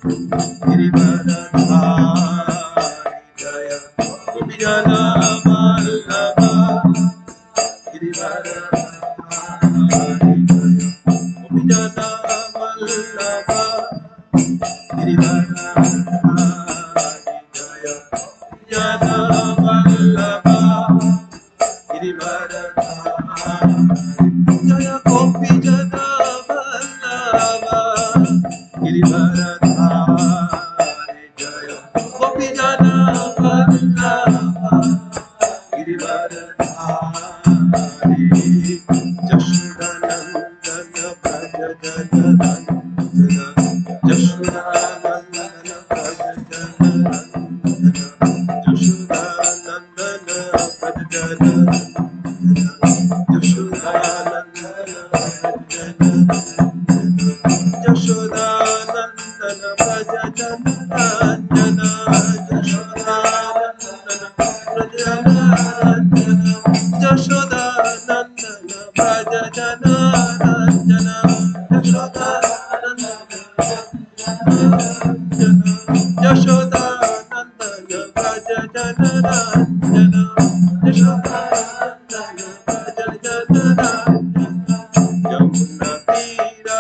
Giridharadhari Jaya Gopijana Vallabha Giridharadhari Jaya Gopijana Vallabha Giridharadhari Jaya Gopijana Vallabha Giridharadhari Jaya Gopijana Vallabha Giridharadhari Jaya Gopijana Vallabha Giridharadhari Jashodanandana Braja Janandana Jashodanandana Braja Janandana Jashodanandana Braja Janandana Jashodanandana Braja Janandana Jashodanandana Braja Janandana Jashodanandana Braja Janandana Jashodanandana Braja Janandana Jashodanandana Jashodanandana Braja Janandana Jashodanandana Braja Janandana Yamuna Tira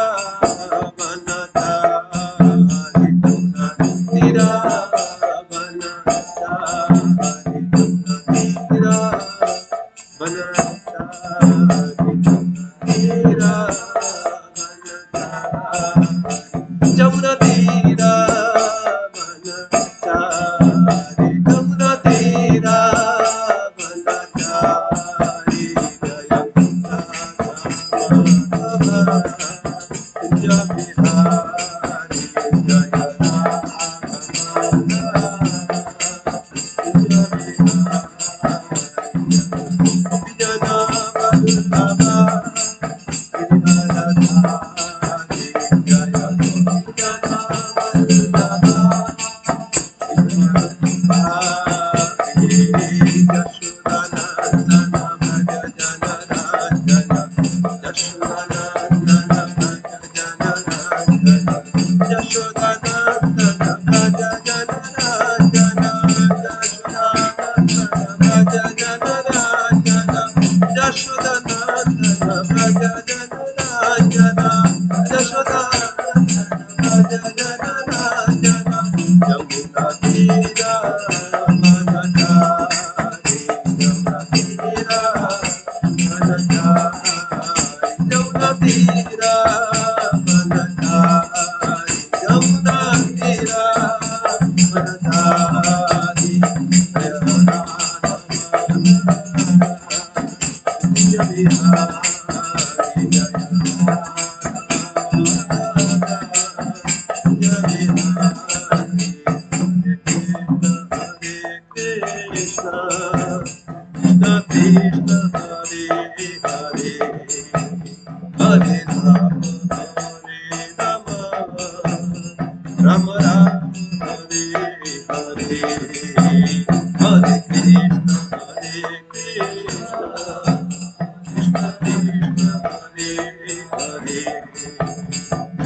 Vanatari Yamuna Tira Vanatari Yamuna Tira Vanatari Tira Vanatari Yamuna Tira Vanatari Yamuna Tira Vanatari Jaya Jaya Bihari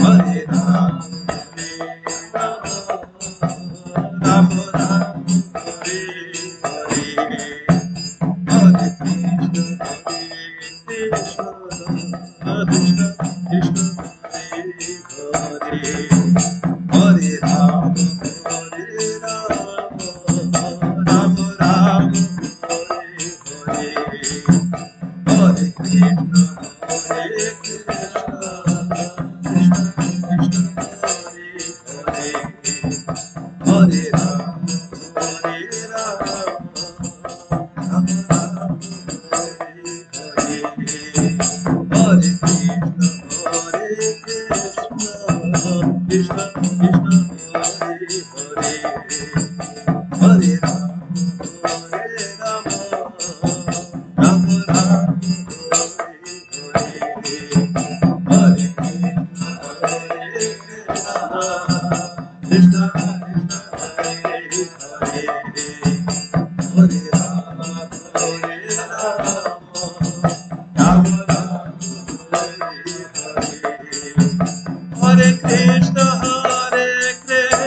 Jaya Hare Krishna, Hare Krishna.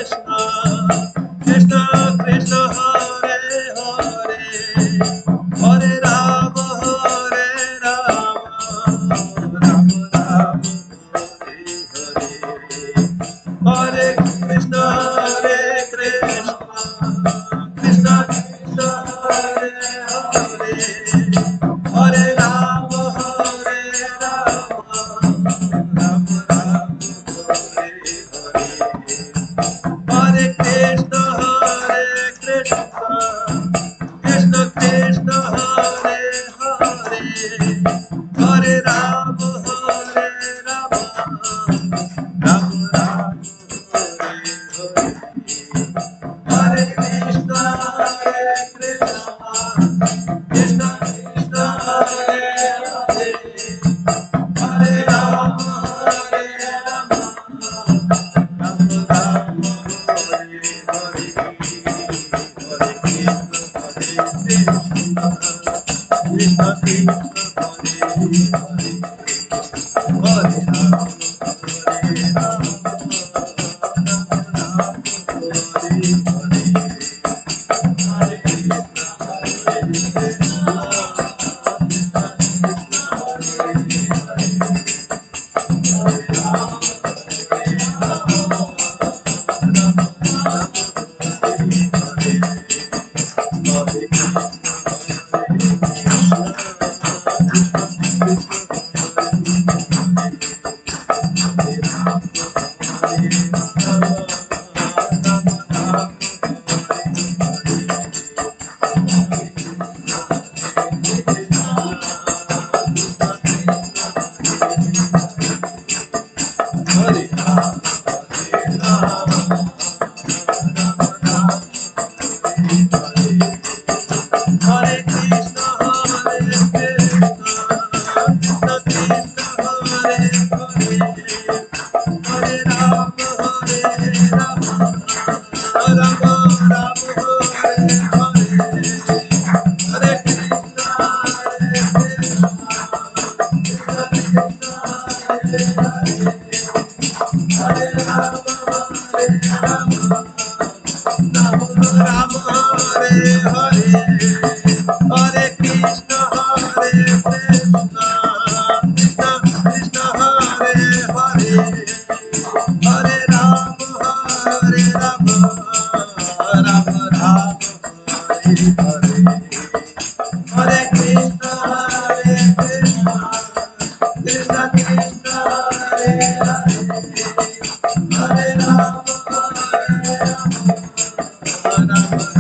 Ram Hare Hare Hare Krishna Hare Krishna Krishna Krishna Hare Hare Hare Ram Hare Ram Ram Ram Hare Hare Hare Krishna Hare Krishna Krishna Krishna Hare Hare Hare Ram Hare Ram Ram Ram Hare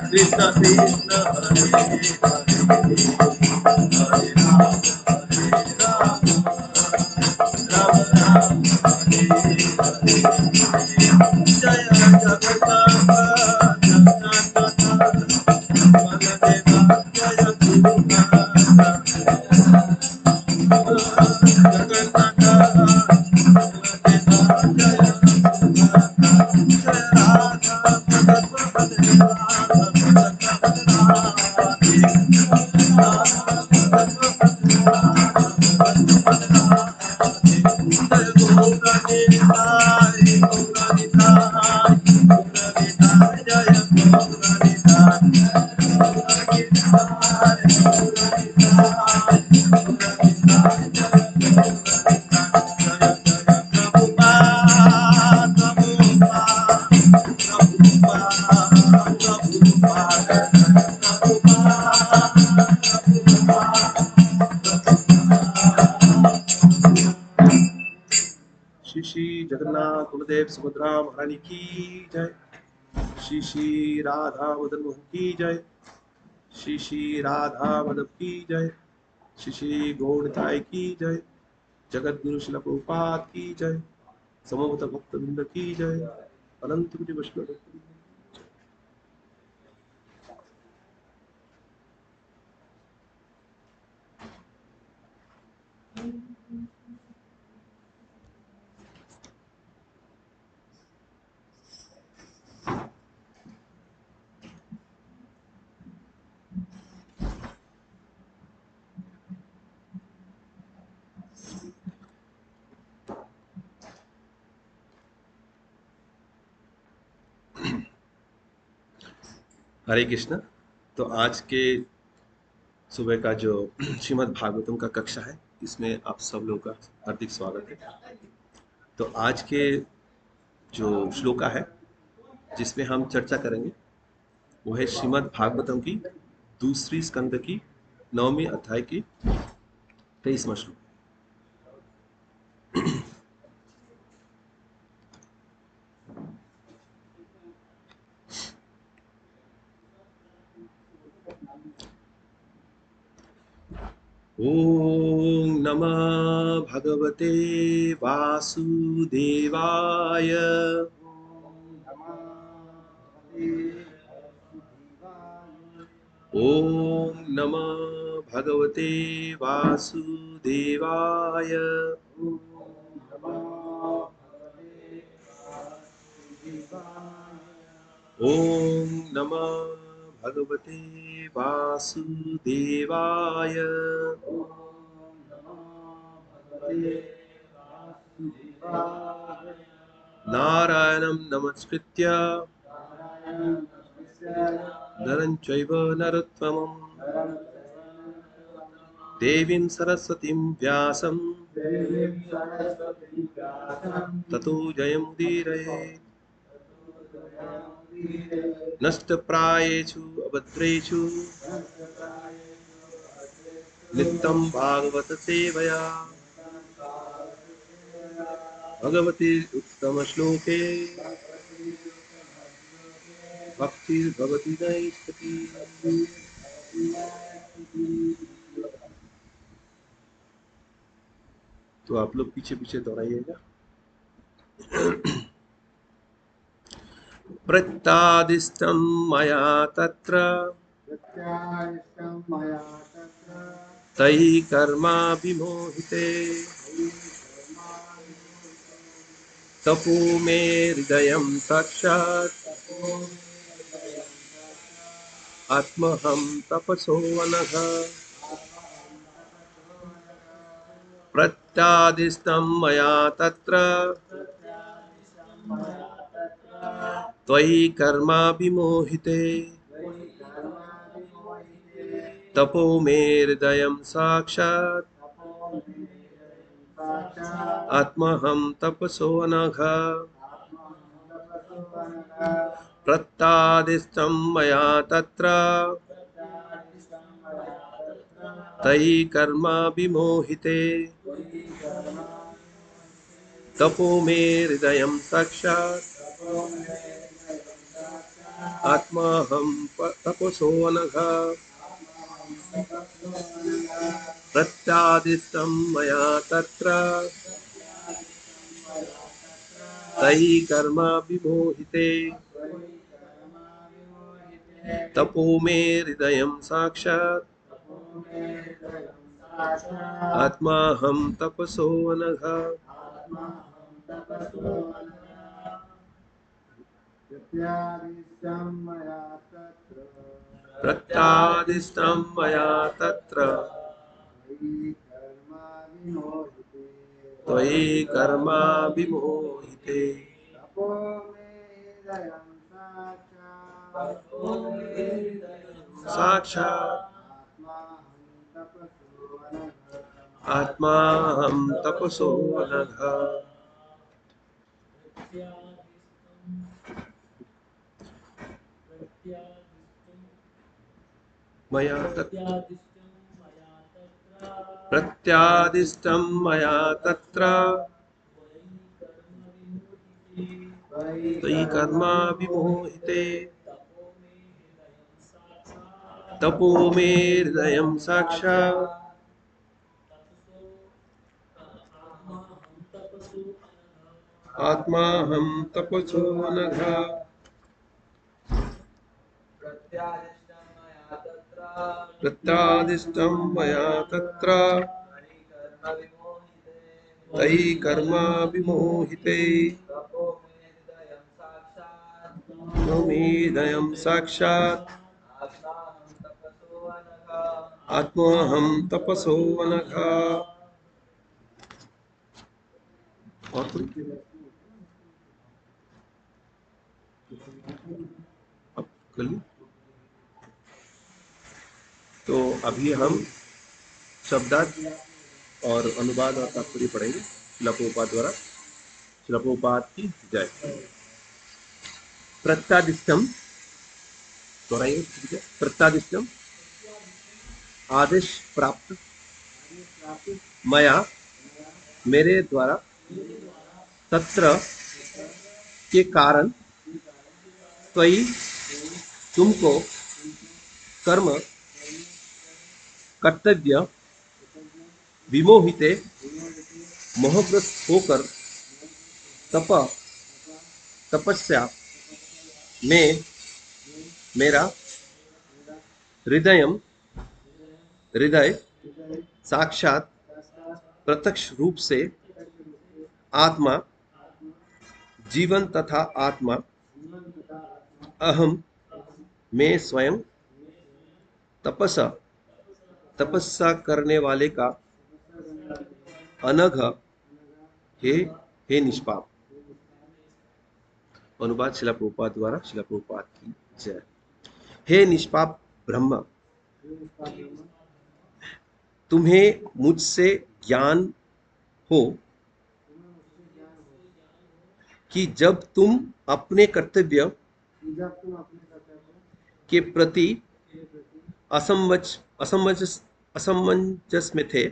Krishna Krishna Hare Hare Ram Ram Jaya Jagatnath Jagannath Baladeva Jaya Gurunatha Shri Shri Jagannath गुरुदेव सुभद्रा महारानी की जय। श्री श्री राधा मदन मोहन की जय। श्री श्री राधा माधव की जय। श्री श्री गौड़ताय की जय। जगत गुरु शिला प्रभुपाद की जय। समवेत भक्त वृंद की जय। अनंत कोटि वैष्णव भक्त की जय। हरे कृष्णा। तो आज के सुबह का जो श्रीमद् भागवतम का कक्षा है, इसमें आप सब लोगों का हार्दिक स्वागत है। तो आज के जो श्लोका है जिसमें हम चर्चा करेंगे वो है श्रीमद् भागवतम की दूसरी स्कंद की 9वें अध्याय की 23वां श्लोक। ओम नमः भगवते वासुदेवाय। ओम नमः भगवते वासुदेवाय। ओम नमः भगवते वासुदेवाय। नारायणं नमस्कृत्य नरं चैव नरोत्तमं देवीं सरस्वतीं व्यासं ततो जयमुदीरयेत्। नष्टप्रायेषु अभद्रेषु नित्यं भागवत सेवया भगवती उत्तम श्लोके भक्तिर्भवति नैष्ठिकी। तो आप लोग पीछे पीछे दोहराइएगा। प्रत्यादिष्टं मया तत्र तैः कर्माभिमोहिते तपो मे हृदयं साक्षात् आत्महं तपसो नघ प्रत्यादिष्टं मया तत्र त्वयि कर्माभिमोहिते तपो मे हृदयं साक्षात् आत्महं तपसो नघ प्रत्यादिष्टं मया तत्र तयि कर्माभिमोहिते तपो मे हृदयं साक्षात् आत्माहं तपसो नघ प्रत्यादिष्टं मया तत्र तयि कर्माभिमोहिते तपो मे हृदयं साक्षात् आत्माहं तपसो नघ प्रत्यादिष्टं मया तत्र त्वयि कर्माभिमोहिते साक्षात् आत्माहं तपसो नघ मया प्रत्यादिष्टं मया तत्र त्वयि कर्माभिमोहिते तपो मे हृदयं साक्षात् आत्माहं तपसो नघ प्रत्यादिष्टं मया तत्र तयि कर्माभिमोहिते त्वमेदयं साक्षात् आत्माहं तपसो नघ और अब कलिए। तो अभी हम शब्दार्थ और अनुवाद और तात्पर्य पढ़ेंगे शिला प्रभुपाद द्वारा। शिला प्रभुपाद की जय। प्रत्यादिष्टम दोहराइए, प्रत्यादिष्टम आदेश प्राप्त मया मेरे द्वारा तत्र के कारण त्वयि तुमको कर्म कर्तव्य विमोहिते मोहग्रस्त होकर तपस्या में मेरा हृदय साक्षात प्रत्यक्ष रूप से आत्मा जीवन तथा आत्मा अहम मैं स्वयं तपस्या करने वाले का अनघ हे निष्पाप। अनुवाद शिला प्रभुपाद द्वारा। शिला प्रभुपाद की जय। हे निष्पाप ब्रह्म, तुम्हें मुझसे ज्ञान हो कि जब तुम अपने कर्तव्य के प्रति असमंजस में थे,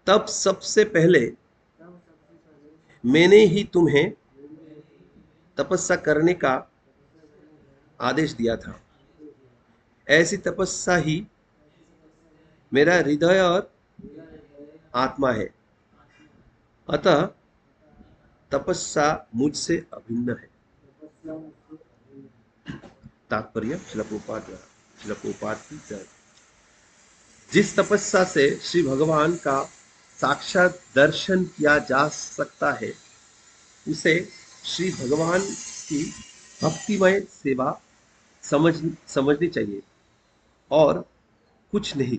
तब सबसे पहले मैंने ही तुम्हें तपस्या करने का आदेश दिया था। ऐसी तपस्या ही मेरा हृदय और आत्मा है, अतः तपस्या मुझसे अभिन्न है। तात्पर्य शिला प्रभुपाद द्वारा। शिला प्रभुपाद की जय। जिस तपस्या से श्री भगवान का साक्षात दर्शन किया जा सकता है, उसे श्री भगवान की भक्तिमय सेवा समझ समझनी चाहिए और कुछ नहीं,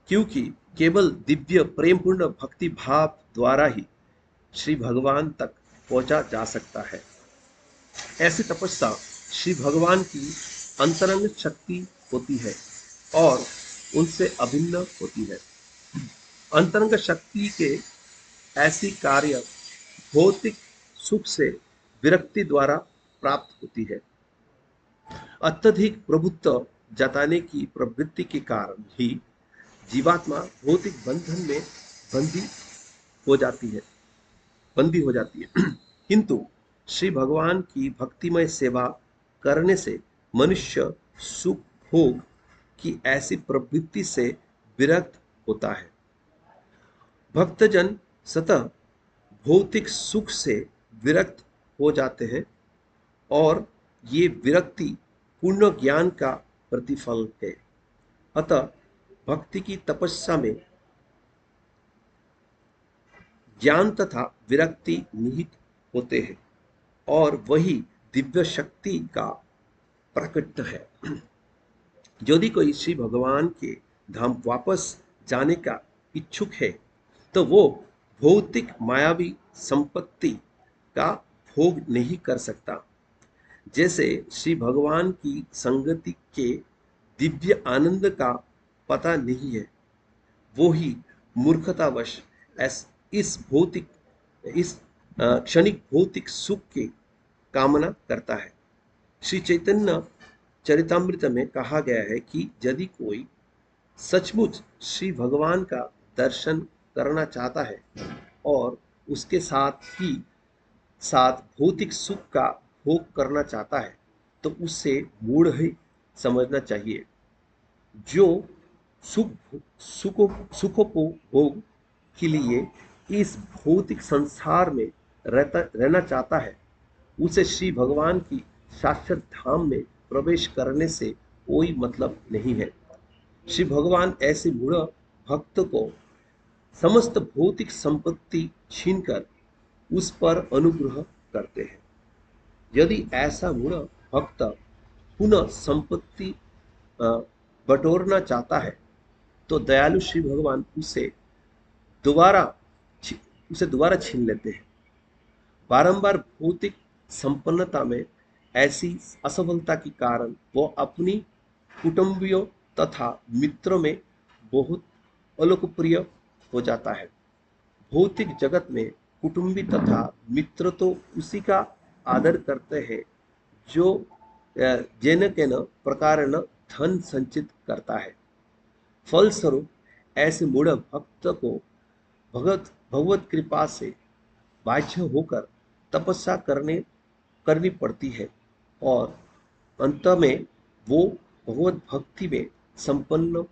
क्योंकि केवल दिव्य प्रेमपूर्ण भक्ति भाव द्वारा ही श्री भगवान तक पहुंचा जा सकता है। ऐसी तपस्या श्री भगवान की अंतरंग शक्ति होती है और उनसे अभिन्न होती है। अंतरंग शक्ति के ऐसी कार्य भौतिक सुख से विरक्ति द्वारा प्राप्त होती है। अत्यधिक प्रभुत्व जताने की प्रवृत्ति के कारण ही जीवात्मा भौतिक बंधन में बंदी हो जाती है बंदी हो जाती है। किंतु श्री भगवान की भक्तिमय सेवा करने से मनुष्य सुख भोग की ऐसी प्रवृत्ति से विरक्त होता है। भक्तजन सतह भौतिक सुख से विरक्त हो जाते हैं और ये विरक्ति पूर्ण ज्ञान का प्रतिफल है। अतः भक्ति की तपस्या में ज्ञान तथा विरक्ति निहित होते हैं और वही दिव्य शक्ति का प्रकट है। यदि कोई श्री भगवान के धाम वापस जाने का इच्छुक है तो वो भौतिक मायावी संपत्ति का भोग नहीं कर सकता। जैसे श्री भगवान की संगति के दिव्य आनंद का पता नहीं है, वो ही मूर्खतावश इस क्षणिक भौतिक सुख की कामना करता है। श्री चैतन्य चरितामृत में कहा गया है कि यदि कोई सचमुच श्री भगवान का दर्शन करना चाहता है और उसके साथ ही साथ भौतिक सुख का भोग करना चाहता है तो उसे मूढ़ ही समझना चाहिए। जो सुख सुखोपभोग के लिए इस भौतिक संसार में रहना चाहता है, उसे श्री भगवान की शाश्वत धाम में प्रवेश करने से कोई मतलब नहीं है। श्री भगवान ऐसे मूढ़ भक्त को समस्त भौतिक संपत्ति छीनकर उस पर अनुग्रह करते हैं। यदि ऐसा मूढ़ भक्त पुनः संपत्ति बटोरना चाहता है तो दयालु श्री भगवान दोबारा उसे दोबारा छीन लेते हैं। बारंबार भौतिक संपन्नता में ऐसी असफलता के कारण वो अपनी कुटुंबियों तथा मित्रों में बहुत अलोकप्रिय हो जाता है। भौतिक जगत में कुटुंबी तथा मित्र तो उसी का आदर करते हैं जो जेन केन प्रकार धन संचित करता है। फलस्वरूप ऐसे मूढ़ भक्त को भगवत कृपा से बाध्य होकर तपस्या करनी पड़ती है और अंत में वो भगवत भक्ति में संपन्न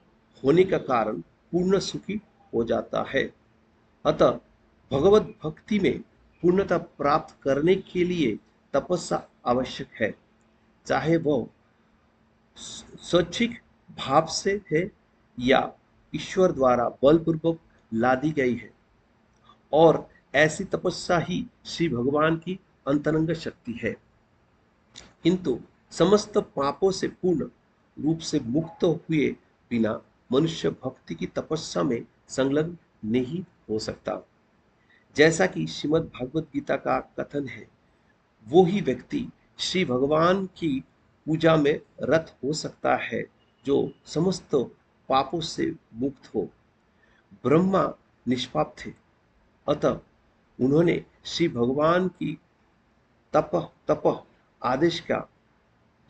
होने का कारण पूर्ण सुखी हो जाता है। अतः भगवत भक्ति में पूर्णता प्राप्त करने के लिए तपस्या आवश्यक है, चाहे वह स्वैच्छिक भाव से है या ईश्वर द्वारा बलपूर्वक लादी गई है। और ऐसी तपस्या ही श्री भगवान की अंतरंग शक्ति है। किंतु समस्त पापों से पूर्ण रूप से मुक्त हुए बिना मनुष्य भक्ति की तपस्या में संलग्न नहीं हो सकता। जैसा कि श्रीमद् भागवत गीता का कथन है, वो ही व्यक्ति श्री भगवान की पूजा में रत हो सकता है जो समस्त पापों से मुक्त हो। ब्रह्मा निष्पाप थे, अतः उन्होंने श्री भगवान की तप आदेश का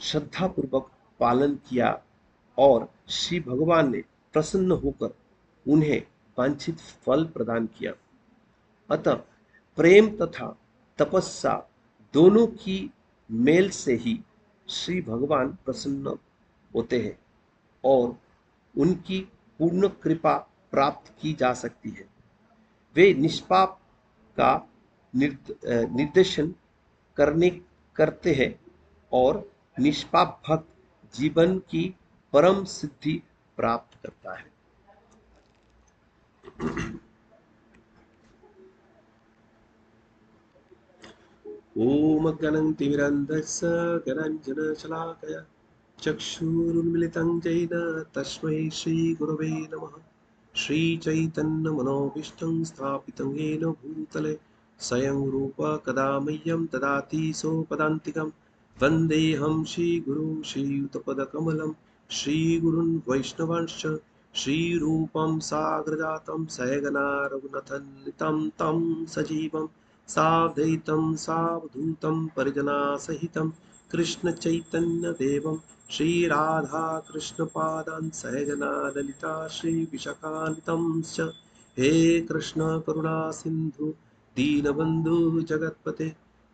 श्रद्धापूर्वक पालन किया और श्री भगवान ने प्रसन्न होकर उन्हें वांछित फल प्रदान किया। अतः प्रेम तथा तपस्या दोनों की मेल से ही श्री भगवान प्रसन्न होते हैं और उनकी पूर्ण कृपा प्राप्त की जा सकती है। वे निष्पाप का निर्देशन करते हैं और निष्पाप भक्त जीवन की परम सिद्धि प्राप्त करता है। ॐ अज्ञानतिमिरन्धस्य ज्ञानाञ्जनशलाकया चक्षुरुन्मिलितं येन तस्मै श्रीगुरवे नमः। श्रीचैतन्यमनोभीष्टं स्थापितं येन भूतले स्वयं रूप कदा मह्यं ददाति सोपदान्तिकं वन्देऽहं श्रीगुरुं श्रीयुतपदकमलं श्रीगुरुन् वैष्णवांश्च श्रीरूपं साग्रजातं सहगना रघुनाथन्वितं तं सजीवं साद्वैतं सावधूतं परिजनासहितं कृष्णचैतन्यदेवं श्रीराधाकृष्णपादान् सहगना ललिता श्रीविशाखान्वितंश्च हे कृष्ण करुणा सिन्धु दीनबन्धु जगत्पते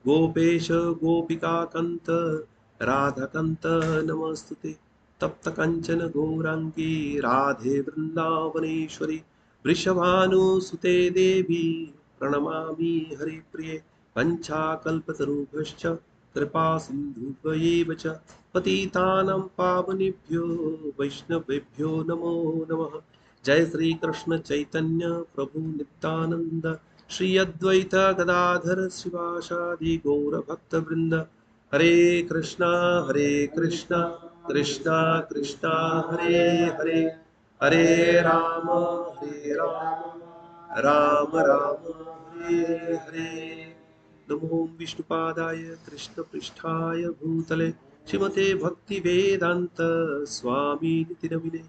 गोपेश गोपिकान्त राधाकान्त नमस्तुते तप्त कंचन गौरांगी राधे वृंदावनेश्वरी वृषभानुसुते देवी प्रणमामि हरिप्रिये पंचाकल्पतरुभ्यश्च कृपा सिन्धुभ्यैव च पतितानां पावनेभ्यो वैष्णवेभ्यो नमो नमः। जय श्री कृष्ण चैतन्य प्रभु नित्यानंद श्री अद्वैत गदाधर शिवासादि गौर भक्त वृंद हरे कृष्णा कृष्णा कृष्णा हरे हरे हरे राम राम राम हरे हरे। नमो विष्णुपादाय कृष्णपृष्ठाय भूतले श्रीमते भक्ति वेदांत स्वामी निति नमिने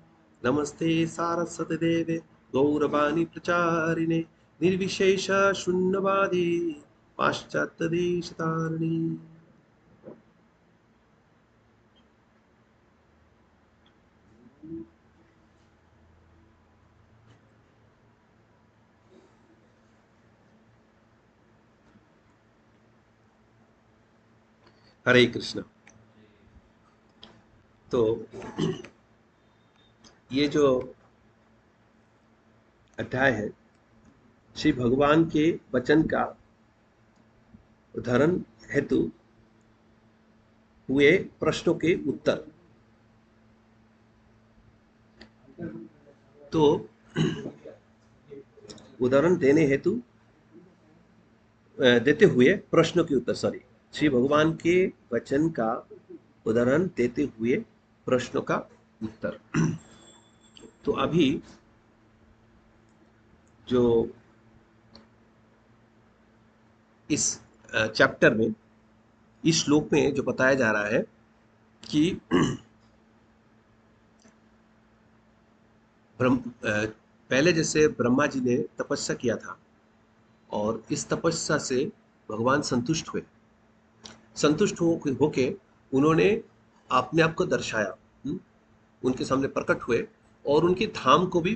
नमस्ते सारस्वती देवे गौरवाणी प्रचारिणे निर्विशेष शून्यवादी पाश्चात्य देश तारिणी। हरे कृष्ण। तो ये जो अध्याय है श्री भगवान के वचन का उदाहरण हेतु हुए प्रश्नों के उत्तर। तो उदाहरण देने हेतु देते हुए प्रश्नों के उत्तर, सॉरी, श्री भगवान के वचन का उदाहरण देते हुए प्रश्नों का उत्तर। तो अभी जो इस चैप्टर में, इस श्लोक में जो बताया जा रहा है कि पहले जैसे ब्रह्मा जी ने तपस्या किया था और इस तपस्या से भगवान संतुष्ट हुए, संतुष्ट होके उन्होंने अपने आप को दर्शाया, उनके सामने प्रकट हुए और उनके धाम को भी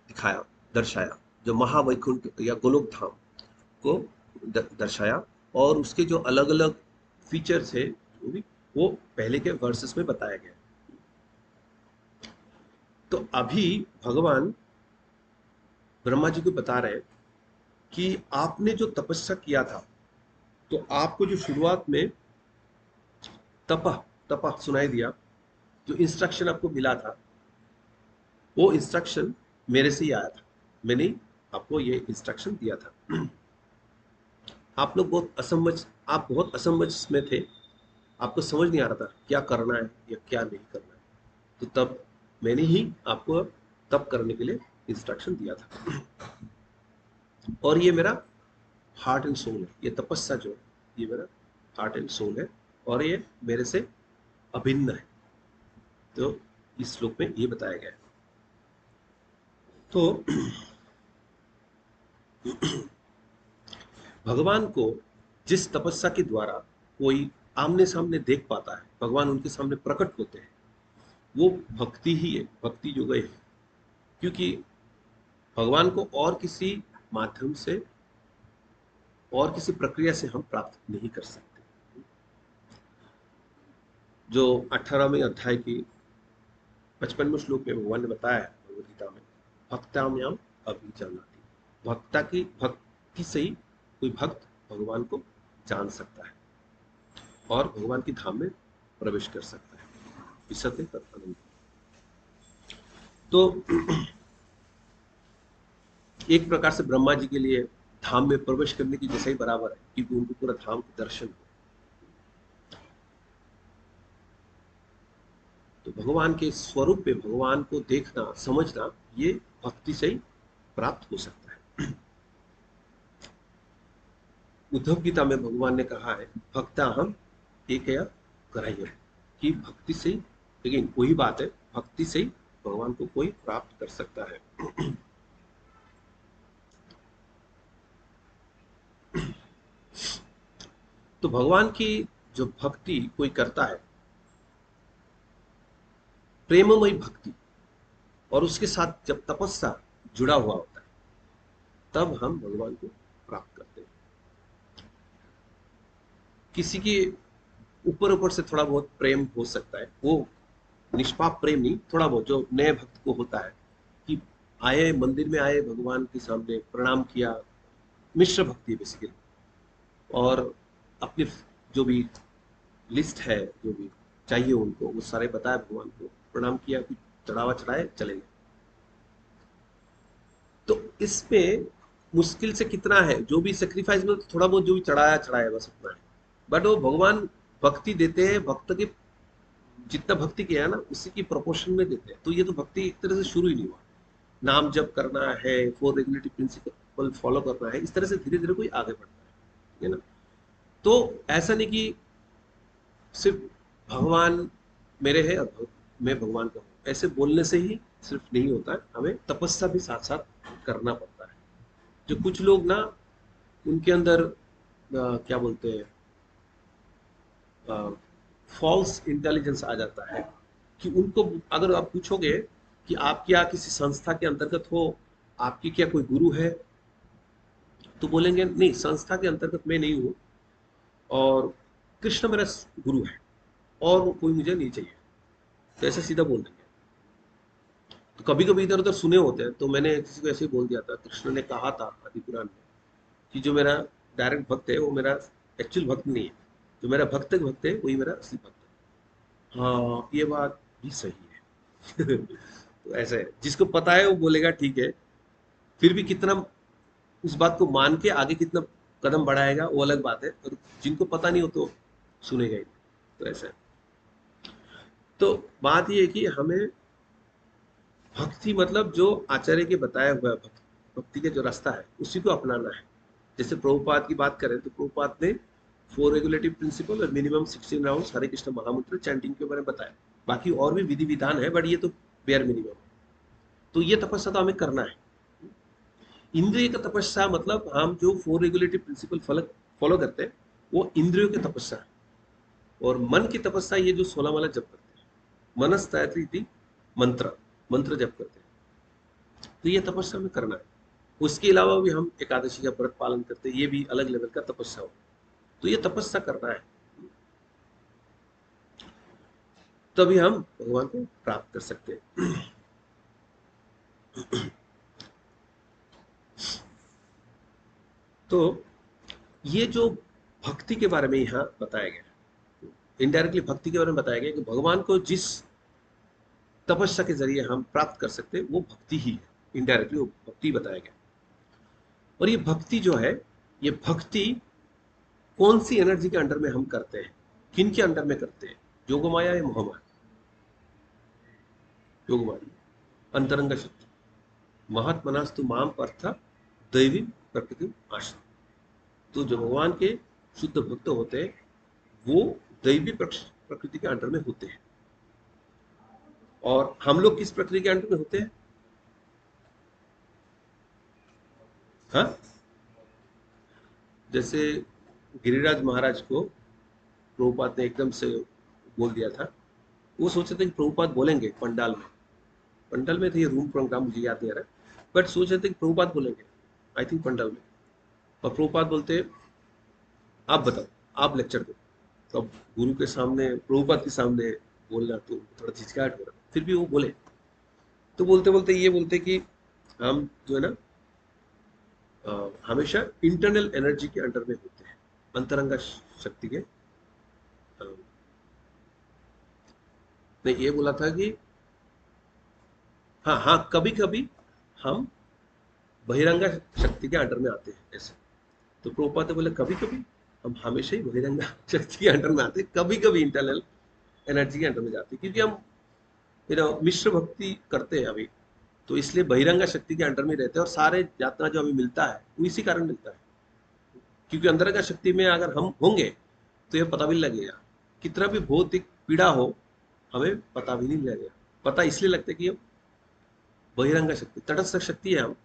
दिखाया, दर्शाया, जो महावैकुंठ या गोलोक धाम को दर्शाया और उसके जो अलग अलग फीचर्स है वो पहले के वर्सेस में बताया गया। तो अभी भगवान ब्रह्मा जी को बता रहे हैं कि आपने जो तपस्या किया था, तो आपको जो शुरुआत में तपह सुनाई दिया, जो इंस्ट्रक्शन आपको मिला था, वो इंस्ट्रक्शन मेरे से ही आया था। मैंने आपको ये इंस्ट्रक्शन दिया था। आप लोग आप बहुत असमंजस में थे, आपको समझ नहीं आ रहा था क्या करना है या क्या नहीं करना है। तो तब मैंने ही आपको तब करने के लिए इंस्ट्रक्शन दिया था। और ये मेरा हार्ट एंड सोल है, ये तपस्या जो ये मेरा हार्ट एंड सोल है और ये मेरे से अभिन्न है। तो इस श्लोक में ये बताया गया है। तो भगवान को जिस तपस्या के द्वारा कोई आमने सामने देख पाता है, भगवान उनके सामने प्रकट होते हैं, वो भक्ति ही है, भक्ति योग है। क्योंकि भगवान को और किसी माध्यम से और किसी प्रक्रिया से हम प्राप्त नहीं कर सकते। जो 18वें अध्याय की 55वें श्लोक में भगवान ने बताया है भगवद गीता में, भक्ताम्याम अभिजानाति, भक्ति से ही कोई भक्त भगवान को जान सकता है और भगवान की धाम में प्रवेश कर सकता है। विशते तदनंद। तो एक प्रकार से ब्रह्मा जी के लिए धाम में प्रवेश करने की जैसा ही बराबर है, क्योंकि उनको पूरा धाम के दर्शन हो। तो भगवान के स्वरूप में भगवान को देखना, समझना, ये भक्ति से ही प्राप्त हो सकता है। उद्धव गीता में भगवान ने कहा है, भक्ता हम एक या ग्राह्य, कि भक्ति से ही, लेकिन वही बात है, भक्ति से ही भगवान को कोई प्राप्त कर सकता है। तो भगवान की जो भक्ति कोई करता है, प्रेममयी भक्ति, और उसके साथ जब तपस्या जुड़ा हुआ होता है, तब हम भगवान को प्राप्त करते हैं। किसी के ऊपर ऊपर से थोड़ा बहुत प्रेम हो सकता है, वो निष्पाप प्रेम नहीं, थोड़ा बहुत जो नए भक्त को होता है, कि आए मंदिर में, आए भगवान के सामने प्रणाम किया, मिश्र भक्ति बेसिकली, और अपनी जो भी लिस्ट है, जो भी चाहिए उनको, वो सारे बताया भगवान को, प्रणाम किया, कुछ चढ़ावा चढ़ाए, चले गए। तो इसमें मुश्किल से कितना है, जो भी सेक्रीफाइस में थोड़ा बहुत जो भी चढ़ाया चढ़ाया, बस उतना है। बट वो भगवान भक्ति देते हैं, भक्त के जितना भक्ति किया है ना, उसी की प्रोपोर्शन में देते हैं। तो ये तो भक्ति एक तरह से शुरू ही नहीं हुआ। नाम जप करना है, फोर रेगुलेटरी प्रिंसिपल फॉलो करना है, इस तरह से धीरे धीरे कोई आगे बढ़ता है, ठीक है ना। तो ऐसा नहीं कि सिर्फ भगवान मेरे है और मैं भगवान का हूँ, ऐसे बोलने से ही सिर्फ नहीं होता है, हमें तपस्या भी साथ साथ करना पड़ता है। जो कुछ लोग ना, उनके अंदर क्या बोलते हैं, फॉल्स इंटेलिजेंस आ जाता है, कि उनको अगर आप पूछोगे कि आप क्या किसी संस्था के अंतर्गत हो, आपकी क्या कोई गुरु है, तो बोलेंगे नहीं, संस्था के अंतर्गत मैं नहीं हूँ, और कृष्ण मेरा गुरु है, और वो कोई मुझे नहीं चाहिए, तो ऐसे सीधा बोल देंगे। तो कभी कभी इधर उधर सुने होते हैं, तो मैंने किसी को ऐसे ही बोल दिया था, कृष्ण ने कहा था आदि पुराण में, कि जो मेरा डायरेक्ट भक्त है वो मेरा एक्चुअल भक्त नहीं है, जो मेरा भक्त है वही मेरा असली भक्त है। हाँ, ये बात भी सही है। तो ऐसा है, जिसको पता है वो बोलेगा ठीक है, फिर भी कितना उस बात को मान के आगे कितना कदम बढ़ाएगा वो अलग बात है, और जिनको पता नहीं हो तो सुनेगा ही नहीं। तो ऐसा है। तो बात ये है कि हमें भक्ति मतलब जो आचार्य के बताया हुआ भक्ति का जो रास्ता है, उसी को अपनाना है। जैसे प्रभुपाद की बात करें, तो प्रभुपाद ने फोर रेगुलेटिव प्रिंसिपल और मिनिमम 16 राउंड हरे कृष्ण महामंत्र चैंटिंग के बारे में बताया। बाकी और भी विधि विधान है, बट ये तो बेयर मिनिमम है। तो ये तपस्या तो हमें करना है। इंद्रिय का तपस्या मतलब हम जो फोर रेगुलेटिव प्रिंसिपल फॉलो करते हैं, वो इंद्रियों की तपस्या है। और मन की तपस्या ये जो 16 माला जप करते हैं, मनस्तैति मंत्र, मंत्र जप करते हैं, तो ये तपस्या में करना है। उसके अलावा भी हम एकादशी का व्रत पालन करते हैं, ये भी अलग लेवल का तपस्या हो। तो ये तपस्या करना है, तभी हम भगवान को प्राप्त कर सकते हैं। तो ये जो भक्ति के बारे में यहाँ बताया गया, इनडायरेक्टली भक्ति के बारे में बताया गया कि भगवान को जिस तपस्या के जरिए हम प्राप्त कर सकते हैं, वो भक्ति ही है। इनडायरेक्टली वो भक्ति बताया गया। और ये भक्ति जो है, ये भक्ति कौन सी एनर्जी के अंडर में हम करते हैं, किन के अंडर में करते हैं, योगमाया या मोहमाया? योगमाया, अंतरंग शक्ति। महात्मनास्तु माम पर्थ दैवी प्रकृति आश्रम। तो जो भगवान के शुद्ध भक्त होते हैं, वो दैवी प्रकृति के अंडर में होते हैं। और हम लोग किस प्रकृति के अंडर में होते हैं? हाँ, जैसे गिरिराज महाराज को प्रभुपाद ने एकदम से बोल दिया था, वो सोचे थे कि प्रभुपाद बोलेंगे पंडाल में, पंडाल में थे, ये रूम प्रोग्राम मुझे याद नहीं आ रहा है, बट सोच रहे थे कि प्रभुपाद बोलेंगे, आई थिंक पंडाल में। और प्रभुपाद बोलते, आप बताओ, आप लेक्चर दो। तो अब गुरु के सामने, प्रभुपाद के सामने बोलना तो थोड़ा झिझकाहट हो रहा, फिर भी वो बोले। तो बोलते बोलते ये बोलते कि हम जो है ना, हमेशा इंटरनल एनर्जी के अंडर में होते हैं, अंतरंगा शक्ति के। ने ये बोला था कि हाँ हाँ, कभी कभी हम बहिरंगा शक्ति के अंडर में आते हैं ऐसे। तो प्रभुपाद ने बोले कभी कभी हम हमेशा ही बहिरंगा शक्ति के अंडर में आते हैं, कभी कभी इंटरनल एनर्जी के अंडर में जाते हैं, क्योंकि हम मिश्र भक्ति करते हैं अभी, तो इसलिए बहिरंगा शक्ति के अंडर में रहते हैं, और सारे यात्रा जो हमें मिलता है वो इसी कारण मिलता है। क्योंकि अंतरंगा शक्ति में अगर हम होंगे तो ये पता भी नहीं लगेगा, कितना भी भौतिक पीड़ा हो हमें पता भी नहीं लगेगा। पता इसलिए लगता है कि हम बहिरंगा शक्ति, तटस्थ शक्ति है हम,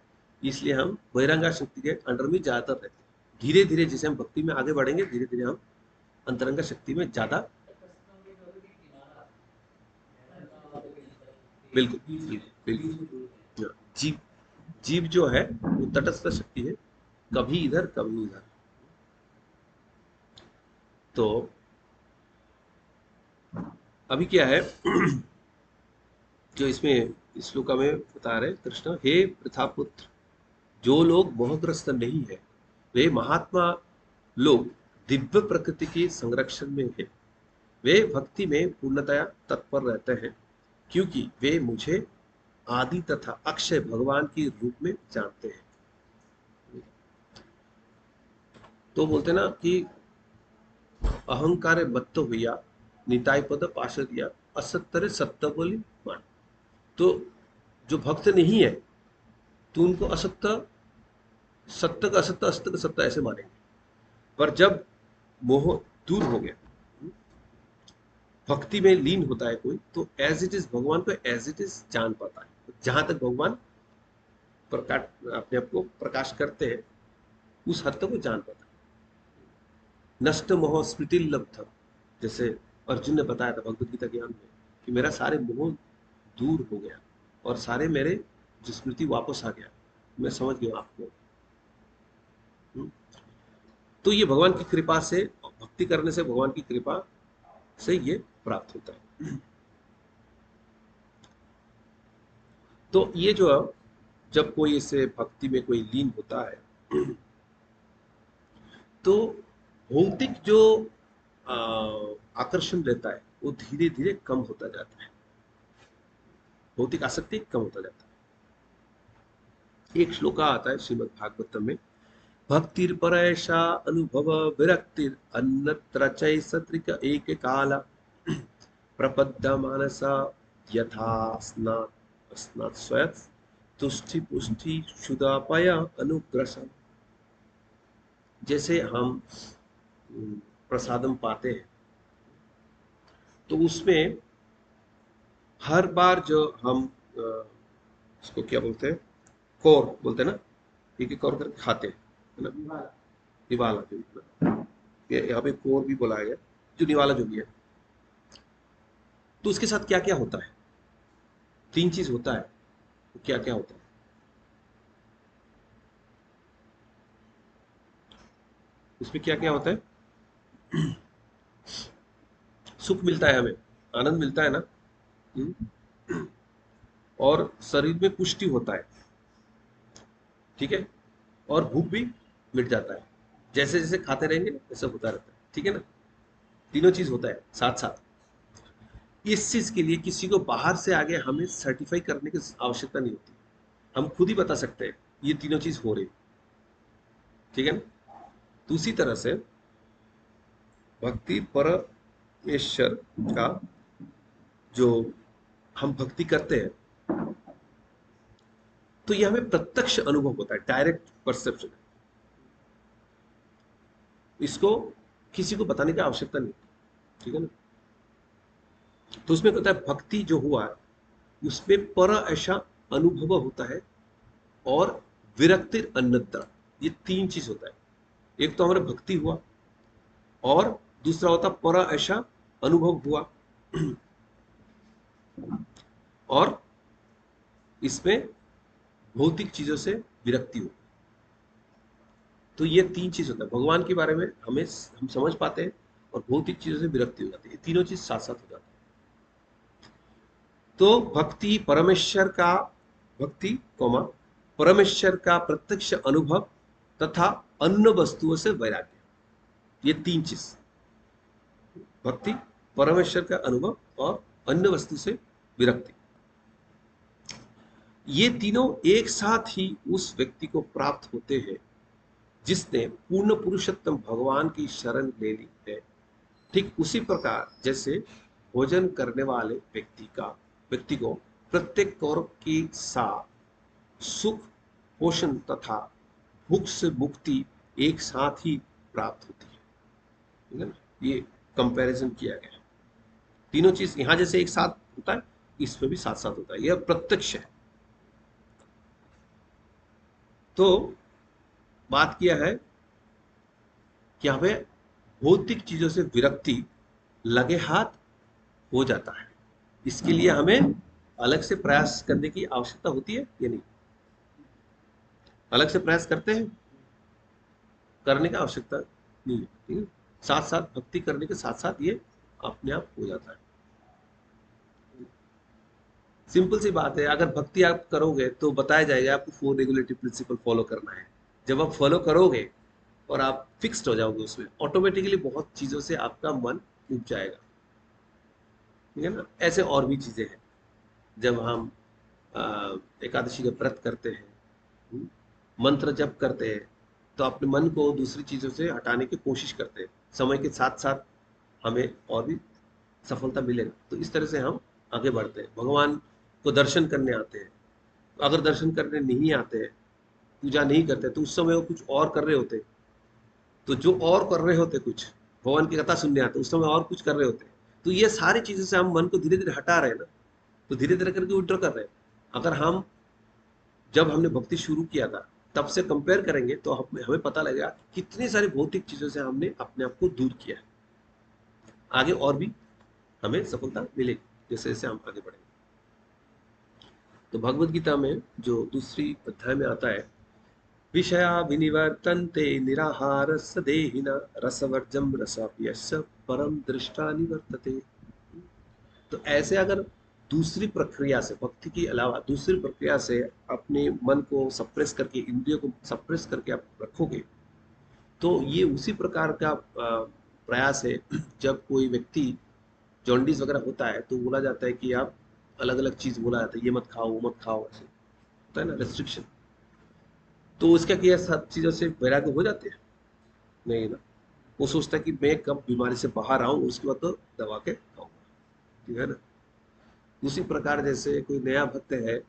इसलिए हम बहिरंगा शक्ति के अंडर में ज्यादातर रहते हैं। धीरे धीरे जैसे हम भक्ति में आगे बढ़ेंगे, धीरे धीरे हम अंतरंगा शक्ति में ज्यादा। बिल्कुल बिल्कुल बिल्कुल। जीव जीव जो है वो तटस्थ शक्ति है, कभी इधर कभी उधर। तो अभी क्या है जो इसमें इस श्लोक में बता रहे कृष्ण, हे प्रथापुत्र, जो लोग मोहग्रस्त नहीं है वे महात्मा लोग दिव्य प्रकृति के संरक्षण में है, वे भक्ति में पूर्णतया तत्पर रहते हैं, क्योंकि वे मुझे आदि तथा अक्षय भगवान के रूप में जानते हैं। तो बोलते ना कि अहंकार मत्त हुआ निताय पद पाश दिया असत्य सत्य बोली मान। तो जो भक्त नहीं है तो उनको असत्य, सत्य का असत्य, असत्य का सत्य ऐसे मानेंगे। पर जब मोह दूर हो गया, भक्ति में लीन होता है कोई, तो एज इट इज भगवान को एज इट इज जान पाता है। जहां तक भगवान प्रकाश अपने आप को प्रकाश करते हैं उस हद तक वो जान पाता है। नष्ट मोह स्मृति लब्ध, जैसे अर्जुन ने बताया था भगवत गीता ज्ञान में कि मेरा सारे मोह दूर हो गया और सारे मेरे जो स्मृति वापस आ गया, मैं समझ गया आपको। तो ये भगवान की कृपा से, भक्ति करने से भगवान की कृपा से ये प्राप्त होता है। तो ये जो जब कोई इसे भक्ति में कोई लीन होता है तो भौतिक जो आकर्षण रहता है वो धीरे धीरे कम होता जाता है, भौतिक आसक्ति कम होता जाता है। एक श्लोक आता है श्रीमद् भागवतम में, भक्तिर परैषा अनुभव विरक्तिर अन्यत्र चैसत्रिक एक काला प्रपद्य मानसा यथा स्नात स्वयं तुष्टि पुष्टि क्षुदापय अनुग्रसम। जैसे हम प्रसादम पाते हैं तो उसमें हर बार जो हम उसको क्या बोलते हैं, कौर बोलते हैं ना, एक एक कौर करके खाते हैं, है ना, निवाला जो यहाँ पे कौर भी बोला गया, जो निवाला जो भी है। तो उसके साथ क्या क्या होता है, तीन चीज होता है, तो क्या क्या होता है? उसमें क्या क्या होता है? सुख मिलता है, हमें आनंद मिलता है ना, और शरीर में पुष्टि होता है, ठीक है, और भूख भी मिट जाता है। जैसे जैसे खाते रहेंगे वैसे होता रहता है, ठीक है ना। तीनों चीज होता है साथ साथ। इस चीज के लिए किसी को बाहर से आगे हमें सर्टिफाई करने की आवश्यकता नहीं होती, हम खुद ही बता सकते हैं ये तीनों चीज हो रही, ठीक है ना। दूसरी तरह से भक्ति परमेश्वर का जो हम भक्ति करते हैं तो ये हमें प्रत्यक्ष अनुभव होता है, डायरेक्ट परसेप्शन। इसको किसी को बताने की आवश्यकता नहीं, ठीक है ना। तो उसमें कहता है भक्ति जो हुआ उसमें पर ऐसा अनुभव होता है और विरक्तिर अन्यत्र, ये तीन चीज होता है। एक तो हमारा भक्ति हुआ और दूसरा होता पर ऐसा अनुभव हुआ और इसमें भौतिक चीजों से विरक्ति हो। तो ये तीन चीज होता है भगवान के बारे में, हम समझ पाते हैं और भौतिक चीजों से विरक्ति हो जाती है, तीनों चीज साथ साथ हो जाती है। तो भक्ति परमेश्वर का, भक्ति कौमा परमेश्वर का प्रत्यक्ष अनुभव तथा अन्य वस्तुओं से वैराग्य, ये तीन चीज, भक्ति, परमेश्वर का अनुभव और अन्य वस्तु से विरक्ति। ये तीनों एक साथ ही उस व्यक्ति को प्राप्त होते हैं जिसने पूर्ण पुरुषोत्तम भगवान की शरण ले ली है। ठीक उसी प्रकार जैसे भोजन करने वाले व्यक्ति को प्रत्येक कौर के साथ सुख, पोषण तथा भूख से मुक्ति एक साथ ही प्राप्त होती है। ठीक है ना, ये कंपैरिजन किया गया है। तीनों चीज यहां जैसे एक साथ होता है, इसमें भी साथ साथ होता है, यह प्रत्यक्ष है। तो बात किया है कि हमें भौतिक चीजों से विरक्ति लगे हाथ हो जाता है। इसके लिए हमें अलग से प्रयास करने की आवश्यकता होती है या नहीं? अलग से प्रयास करते हैं, करने की आवश्यकता नहीं है। ठीक है, साथ साथ भक्ति करने के साथ साथ ये अपने आप हो जाता है। सिंपल सी बात है, अगर भक्ति आप करोगे तो बताया जाएगा आपको 4 रेगुलेटरी प्रिंसिपल फॉलो करना है। जब आप फॉलो करोगे और आप फिक्स्ड हो जाओगे उसमें, ऑटोमेटिकली बहुत चीजों से आपका मन उब जाएगा। ठीक है ना, ऐसे और भी चीजें हैं। जब हम एकादशी का व्रत करते हैं, मंत्र जप करते हैं, तो अपने मन को दूसरी चीजों से हटाने की कोशिश करते हैं। समय के साथ साथ हमें और भी सफलता मिलेगा। तो इस तरह से हम आगे बढ़ते हैं, भगवान को दर्शन करने आते हैं। अगर दर्शन करने नहीं आते हैं, पूजा नहीं करते, तो उस समय वो कुछ और कर रहे होते। तो जो और कर रहे होते कुछ, भगवान की कथा सुनने आते उस समय और कुछ कर रहे होते। तो ये सारी चीजों से हम मन को धीरे धीरे हटा रहे हैं ना, तो धीरे धीरे करके विड्रॉ कर रहे हैं। अगर हम जब हमने भक्ति शुरू किया था तब से कंपेयर करेंगे तो हमें पता लगेगा कितनी सारी भौतिक चीजों से हमने अपने आप को दूर किया है। आगे और भी हमें सफलता मिलेगी जैसे जैसे हम आगे बढ़ेंगे। तो भगवत गीता में जो दूसरी अध्याय में आता है, विषया विनिवर्तन्ते निराहार देहिना रसवर्जम रसाप्यस्य परम दृष्टा निवर्तते। तो ऐसे अगर दूसरी प्रक्रिया से, भक्ति के अलावा दूसरी प्रक्रिया से अपने मन को सप्रेस करके, इंद्रियों को सप्रेस करके आप रखोगे, तो ये उसी प्रकार का प्रयास है। जब कोई व्यक्ति जॉन्डिस वगैरह होता है तो बोला जाता है कि आप अलग अलग चीज बोला जाता है, ये मत खाओ वो मत खाओ, ऐसे होता है ना रेस्ट्रिक्शन। तो उसका क्या सब चीजों से वैराग्य हो जाते हैं? नहीं ना, वो सोचता है कि मैं कब बीमारी से बाहर आऊं, उसके बाद तो दवा के खाऊंगा। ठीक है ना, उसी प्रकार जैसे कोई नया भक्त है,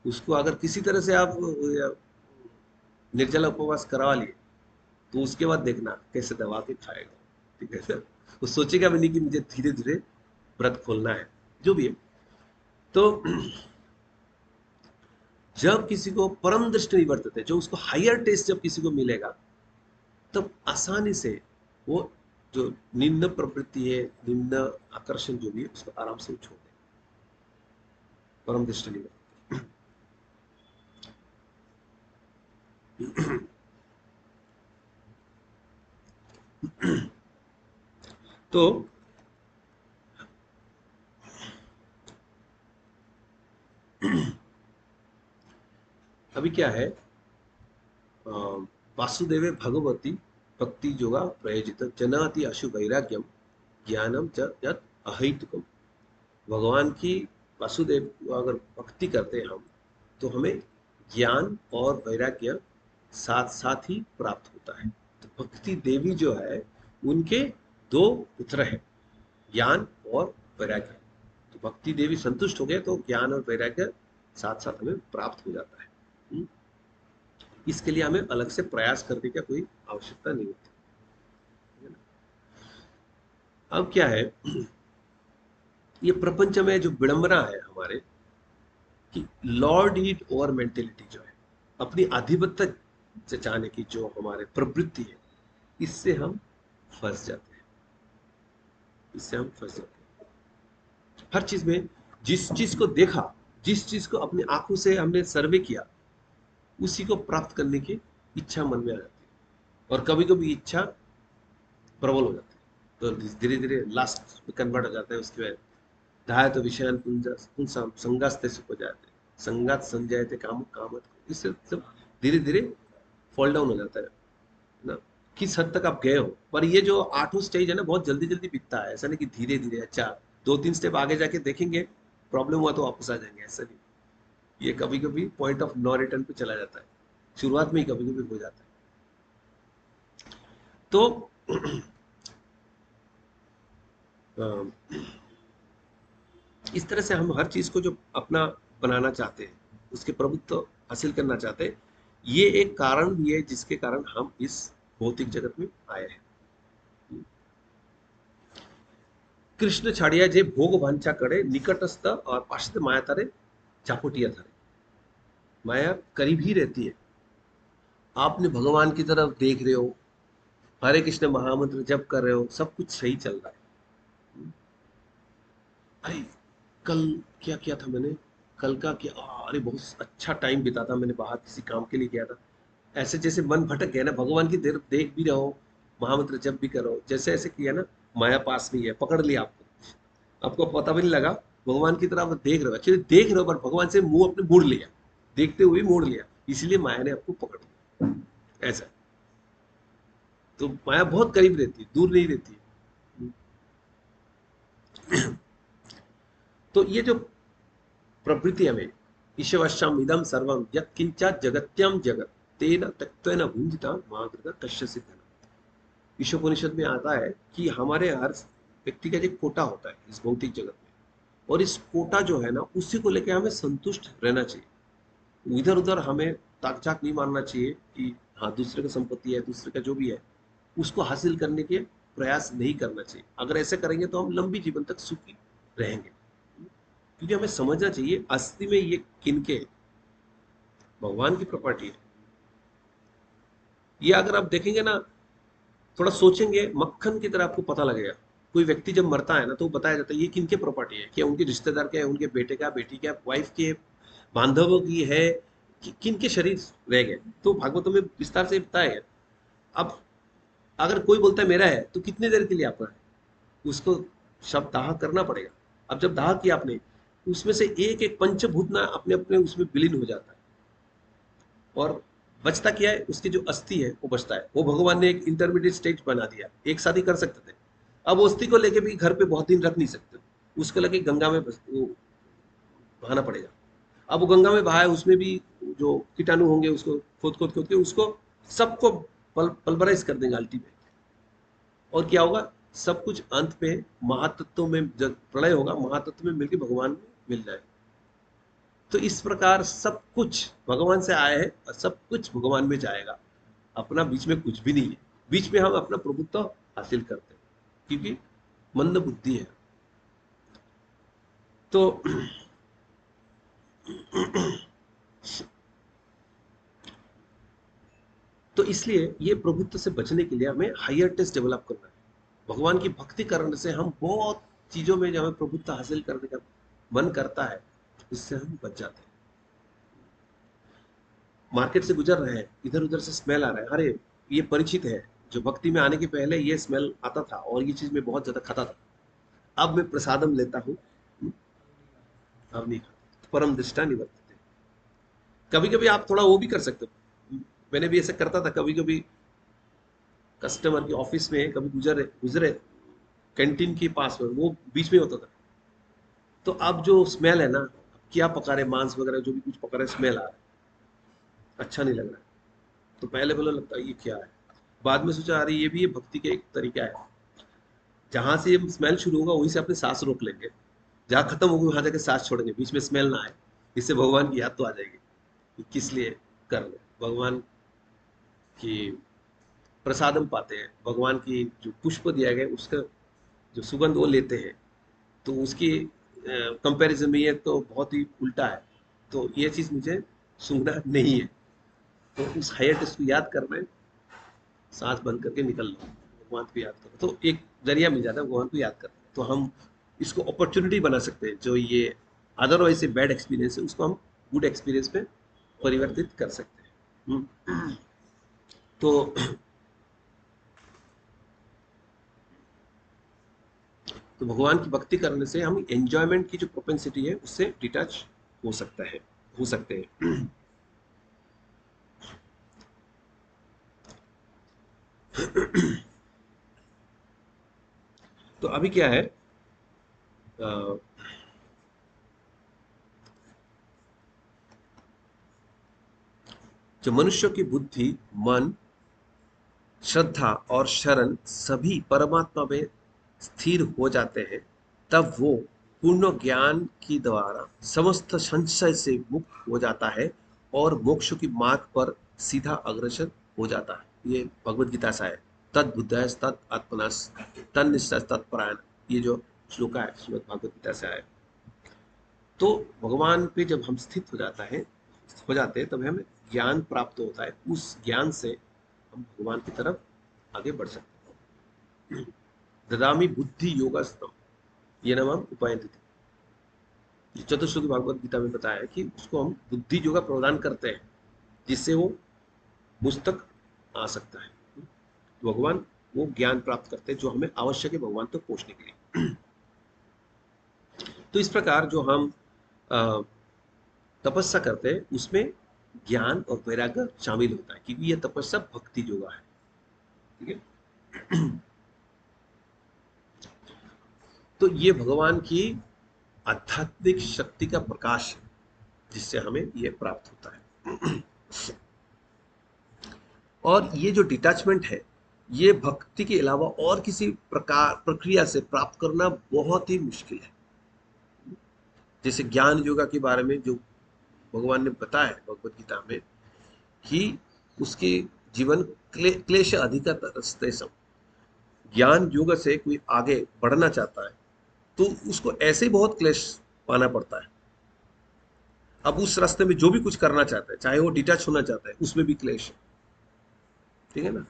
उसको अगर किसी तरह से आप निर्जला उपवास करवा लिए, तो उसके बाद देखना कैसे दबा के खाएगा। ठीक है, वो सोचेगा भी नहीं कि मुझे धीरे धीरे व्रत खोलना है, जो भी है। तो जब किसी को परम दृष्टि नहीं बरतते, जो उसको हायर टेस्ट जब किसी को मिलेगा, तब आसानी से वो जो निम्न प्रवृत्ति है, निम्न आकर्षण जो भी है, उसको आराम से छोड़ दे, परम दृष्टि नहीं बरतते। तो अभी क्या है, वासुदेवे भगवती भक्ति योगा प्रयोजित जनाति अशु वैराग्यम ज्ञानम च यत् अहैतुकम। भगवान की वासुदेव को अगर भक्ति करते हैं हम, तो हमें ज्ञान और वैराग्य साथ साथ ही प्राप्त होता है। तो भक्ति देवी जो है, उनके दो पुत्र हैं, ज्ञान और वैराग्य। तो भक्ति देवी संतुष्ट हो गए तो ज्ञान और वैराग्य साथ साथ हमें प्राप्त हो जाता है। इसके लिए हमें अलग से प्रयास करने की कोई आवश्यकता नहीं होती। अब क्या है, ये प्रपंच में जो विडंबना है हमारे, कि लॉर्ड इट ओवर मेंटेलिटी जो है, अपनी आधिपत्य से चाहने की जो हमारे प्रवृत्ति है, इससे हम फंस जाते हैं। इससे हम फंस जाते हैं हर चीज में। जिस चीज को देखा, जिस चीज को अपनी आंखों से हमने सर्वे किया, उसी को प्राप्त करने की इच्छा मन में आ जाती है। और कभी कभी इच्छा प्रबल हो जाती है, तो धीरे धीरे लास्ट में कन्वर्ट हो जाता है। उसके बाद धाय तो विषयान पुंसाम संगास्ते सुख जाते, संगात संजयते काम कामत। इससे सब धीरे धीरे फॉल डाउन हो जाता है ना, किस हद तक आप गए हो। पर ये जो आठों स्टेज है ना, बहुत जल्दी जल्दी बीतता है। ऐसा नहीं कि धीरे धीरे, अच्छा 2-3 स्टेप आगे जाके देखेंगे प्रॉब्लम हुआ तो वापस आ जाएंगे, ऐसा नहीं। ये कभी कभी पॉइंट ऑफ नो रिटर्न पे चला जाता है, शुरुआत में ही कभी कभी हो जाता है। तो इस तरह से हम हर चीज को जो अपना बनाना चाहते हैं, उसके प्रभुत्व हासिल करना चाहते हैं, ये एक कारण भी है जिसके कारण हम इस भौतिक जगत में आए हैं। कृष्ण छाड़िया जे भोग वांछा करे, निकटस्थ और पाश्चात्य माया तारे चापोटिया धरे। माया करीब ही रहती है, आपने भगवान की तरफ देख रहे हो, हरे कृष्ण महामंत्र जप कर रहे हो, सब कुछ सही चल रहा है। अरे कल क्या किया था मैंने, कल का क्या, अरे बहुत अच्छा टाइम बिता था मैंने, बाहर किसी काम के लिए गया था। ऐसे जैसे मन भटक गया ना, भगवान की देर देख भी रहो, महामंत्र जप भी करो, जैसे ऐसे किया ना, माया पास नहीं है, पकड़ लिया आपको, आपको पता भी नहीं लगा। भगवान की तरफ आप देख रहे हो, एक्चुअली देख रहे हो, पर भगवान से मुंह अपने मोड़ लिया, देखते हुए मोड़ लिया, इसलिए माया ने आपको पकड़ लिया। ऐसा, तो माया बहुत करीब रहती है, दूर नहीं रहती है। तो ये जो प्रवृत्ति हमें, ईशवश्यम इदम सर्वम यत्किंचा जगत्यम जगत तेन तत्वेन भुंजिता महाकृत कश्यसि धनम। ईशोपनिषद में आता है कि हमारे हर व्यक्ति का एक कोटा होता है इस भौतिक जगत में, और इस कोटा जो है ना, उसी को लेकर हमें संतुष्ट रहना चाहिए। इधर उधर हमें ताक झाक नहीं मारना चाहिए कि हाँ दूसरे का संपत्ति है, दूसरे का जो भी है उसको हासिल करने के प्रयास नहीं करना चाहिए। अगर ऐसे करेंगे तो हम लंबी जीवन तक सुखी रहेंगे, क्योंकि हमें समझना चाहिए असली में ये किनके, भगवान की प्रॉपर्टी है। ये अगर आप देखेंगे ना, थोड़ा सोचेंगे, मक्खन की तरह आपको पता लगेगा। कोई व्यक्ति जब मरता है ना, तो बताया जाता है ये किनके प्रॉपर्टी है, क्या उनके रिश्तेदार का है, उनके बेटे का, बेटी का, वाइफ के, बांधवों की है, कि किनके शरीर रह गए। तो भागवतों में विस्तार से बताया गया। अब अगर कोई बोलता है मेरा है, तो कितनी देर के लिए आपका है, उसको शब दाह करना पड़ेगा। अब जब दाह किया आपने, उसमें से एक एक पंचभूत ना अपने अपने उसमें विलीन हो जाता है, और बचता क्या है, उसकी जो अस्थि है वो बचता है। वो भगवान ने एक इंटरमीडिएट स्टेज बना दिया, एक शादी कर सकते थे, अब वो अस्थि को लेके भी घर पे बहुत दिन रख नहीं सकते, उसको लेके गंगा में वो बहाना पड़ेगा। अब वो गंगा में बहाए, उसमें भी जो कीटाणु होंगे उसको खोद खोद खोद के उसको सबको पल्वराइज कर देंगे अल्टीमेट। और क्या होगा, सब कुछ अंत पे महातत्व में जब प्रलय होगा, महातत्व में मिलकर भगवान में मिल जाएगा। तो इस प्रकार सब कुछ भगवान से आया है और सब कुछ भगवान में जाएगा, अपना बीच में कुछ भी नहीं है। बीच में हम अपना प्रभुत्व हासिल करते हैं, क्योंकि मंद बुद्धि है। तो तो इसलिए ये प्रभुत्व से बचने के लिए हमें हायर टेस्ट डेवलप करना है। भगवान की भक्ति करने से हम बहुत चीजों में जो हमें प्रभुत्व हासिल करने का मन करता है, उससे हम बच जाते हैं। मार्केट से गुजर रहे हैं, इधर उधर से स्मेल आ रहा है, अरे ये परिचित है, जो भक्ति में आने के पहले ये स्मेल आता था और ये चीज मैं बहुत ज्यादा खाता था, अब मैं प्रसादम लेता हूँ, अब नहीं खाता, परम दृष्टा निवर्तते। कभी कभी आप थोड़ा वो भी कर सकते हो, मैंने भी ऐसा करता था कभी कभी, कस्टमर के ऑफिस में कभी गुजरे गुजरे कैंटीन के पास में, वो बीच में होता था, तो अब जो स्मेल है ना, क्या पका रहे, मांस वगैरह जो भी कुछ पका रहे, स्मेल आ रहा है, अच्छा नहीं लग रहा है। तो पहले पहले लगता है ये क्या है, बाद में सोचा अरे ये भी ये भक्ति का एक तरीका है। जहां से ये स्मेल शुरू होगा वहीं से अपने सांस रोक लेंगे, जहां खत्म होगी वहां जाके सांस छोड़ेंगे, बीच में स्मेल ना आए। इससे भगवान की याद तो आ जाएगी कि किस लिए कर रहे, भगवान की प्रसाद हम पाते हैं, भगवान की जो पुष्प दिया गया उसका जो सुगंध वो लेते हैं। तो उसकी कंपैरिजन में ये तो बहुत ही उल्टा है। तो ये चीज मुझे सुनना नहीं है। तो उस हायर टेस्ट को याद करना है, सांस बंद करके निकल लो, भगवान को याद करो, तो एक जरिया मिल जाता है भगवान को याद करना। तो हम इसको अपॉर्चुनिटी बना सकते हैं, जो ये अदरवाइज से बैड एक्सपीरियंस है उसको हम गुड एक्सपीरियंस में परिवर्तित कर सकते हैं। तो तो भगवान की भक्ति करने से हम एंजॉयमेंट की जो प्रोपेंसिटी है उससे डिटैच हो सकता है, हो सकते हैं। तो अभी क्या है, अ, जो मनुष्य की बुद्धि, मन, श्रद्धा और शरण सभी परमात्मा में स्थिर हो जाते हैं, तब वो पूर्ण ज्ञान के द्वारा समस्त संशय से मुक्त हो जाता है और मोक्ष की मार्ग पर सीधा अग्रसर हो जाता है। ये भगवत गीता से है। तद बुद्धय तद आत्मनास तन निश्चय तत्परायण, ये जो श्लोक है श्रीमद् भागवत गीता से आया। तो भगवान पे जब हम स्थित हो जाते हैं तब हमें ज्ञान प्राप्त होता है। उस ज्ञान से हम भगवान की तरफ आगे बढ़ सकते हैं। ददामी बुद्धि योगस्तम ये नाम हम उपायंती थी। चतुश्लोकी भागवत गीता में बताया है कि उसको हम बुद्धि योगा प्रदान करते हैं जिससे वो मुझ तक आ सकता है। तो भगवान वो ज्ञान प्राप्त करते हैं जो हमें आवश्यक है भगवान तक पहुंचने के लिए। तो इस प्रकार जो हम तपस्या करते हैं उसमें ज्ञान और वैराग्य शामिल होता है, क्योंकि यह तपस्या भक्ति योगा है। ठीक है। तो ये भगवान की आध्यात्मिक शक्ति का प्रकाश है जिससे हमें यह प्राप्त होता है। और ये जो डिटैचमेंट है ये भक्ति के अलावा और किसी प्रकार प्रक्रिया से प्राप्त करना बहुत ही मुश्किल है। जैसे ज्ञान योगा के बारे में जो भगवान ने बताया भगवत गीता में कि उसके जीवन क्लेश अधिकतर सम, ज्ञान योग से कोई आगे बढ़ना चाहता है तो उसको ऐसे ही बहुत क्लेश पाना पड़ता है। अब उस रास्ते में जो भी कुछ करना चाहता है, चाहे वो डिटैच होना चाहता है, उसमें भी क्लेश है। ठीक है ना।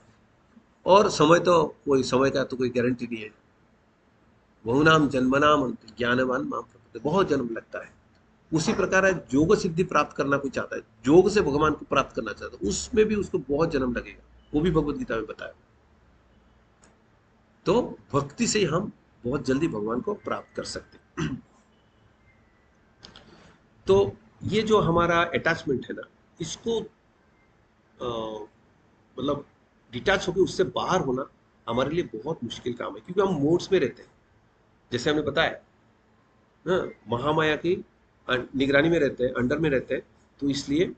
और समय का तो कोई गारंटी नहीं है। बहुनाम जन्मनाम ज्ञानवान माम प्रपद्यते, बहुत जन्म लगता है। उसी प्रकार है, योग सिद्धि प्राप्त करना कोई चाहता है, योग से भगवान को प्राप्त करना चाहता है, उसमें भी उसको बहुत जन्म लगेगा। वो भी भगवत गीता में बताया। तो भक्ति से हम बहुत जल्दी भगवान को प्राप्त कर सकते हैं। तो ये जो हमारा अटैचमेंट है ना, इसको मतलब डिटैच होकर उससे बाहर होना हमारे लिए बहुत मुश्किल काम है, क्योंकि हम मोड्स में रहते हैं। जैसे हमने बताया ना, महामाया की निगरानी में रहते हैं, अंडर में रहते हैं। तो इसलिए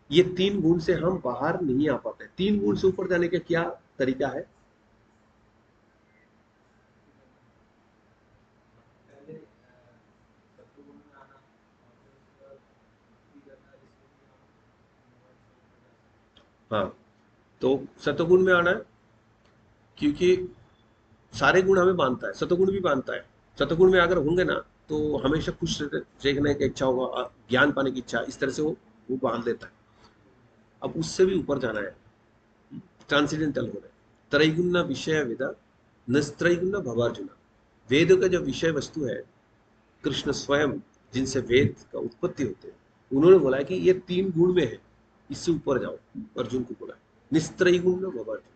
ये 3 गुण से हम बाहर नहीं आ पाते। 3 गुण से ऊपर जाने का क्या तरीका है? हाँ, तो सतगुण में आना है, क्योंकि सारे गुण हमें बांधता है, सतगुण भी बांधता है। सतगुण में अगर होंगे ना तो हमेशा खुश रहने की इच्छा होगा, ज्ञान पाने की इच्छा, इस तरह से वो बांध लेता है। अब उससे भी ऊपर जाना है, ट्रांसेंडेंटल होना है। त्रैगुण्य विषय वेदा निस्त्रैगुण्य भवार्जुना। वेद का जो विषय वस्तु है कृष्ण स्वयं, जिनसे वेद का उत्पत्ति होते हैं, उन्होंने बोला है कि ये 3 गुण में है, इससे ऊपर जाओ। अर्जुन को बोला है निस्त्रैगुण्य भवार्जुन,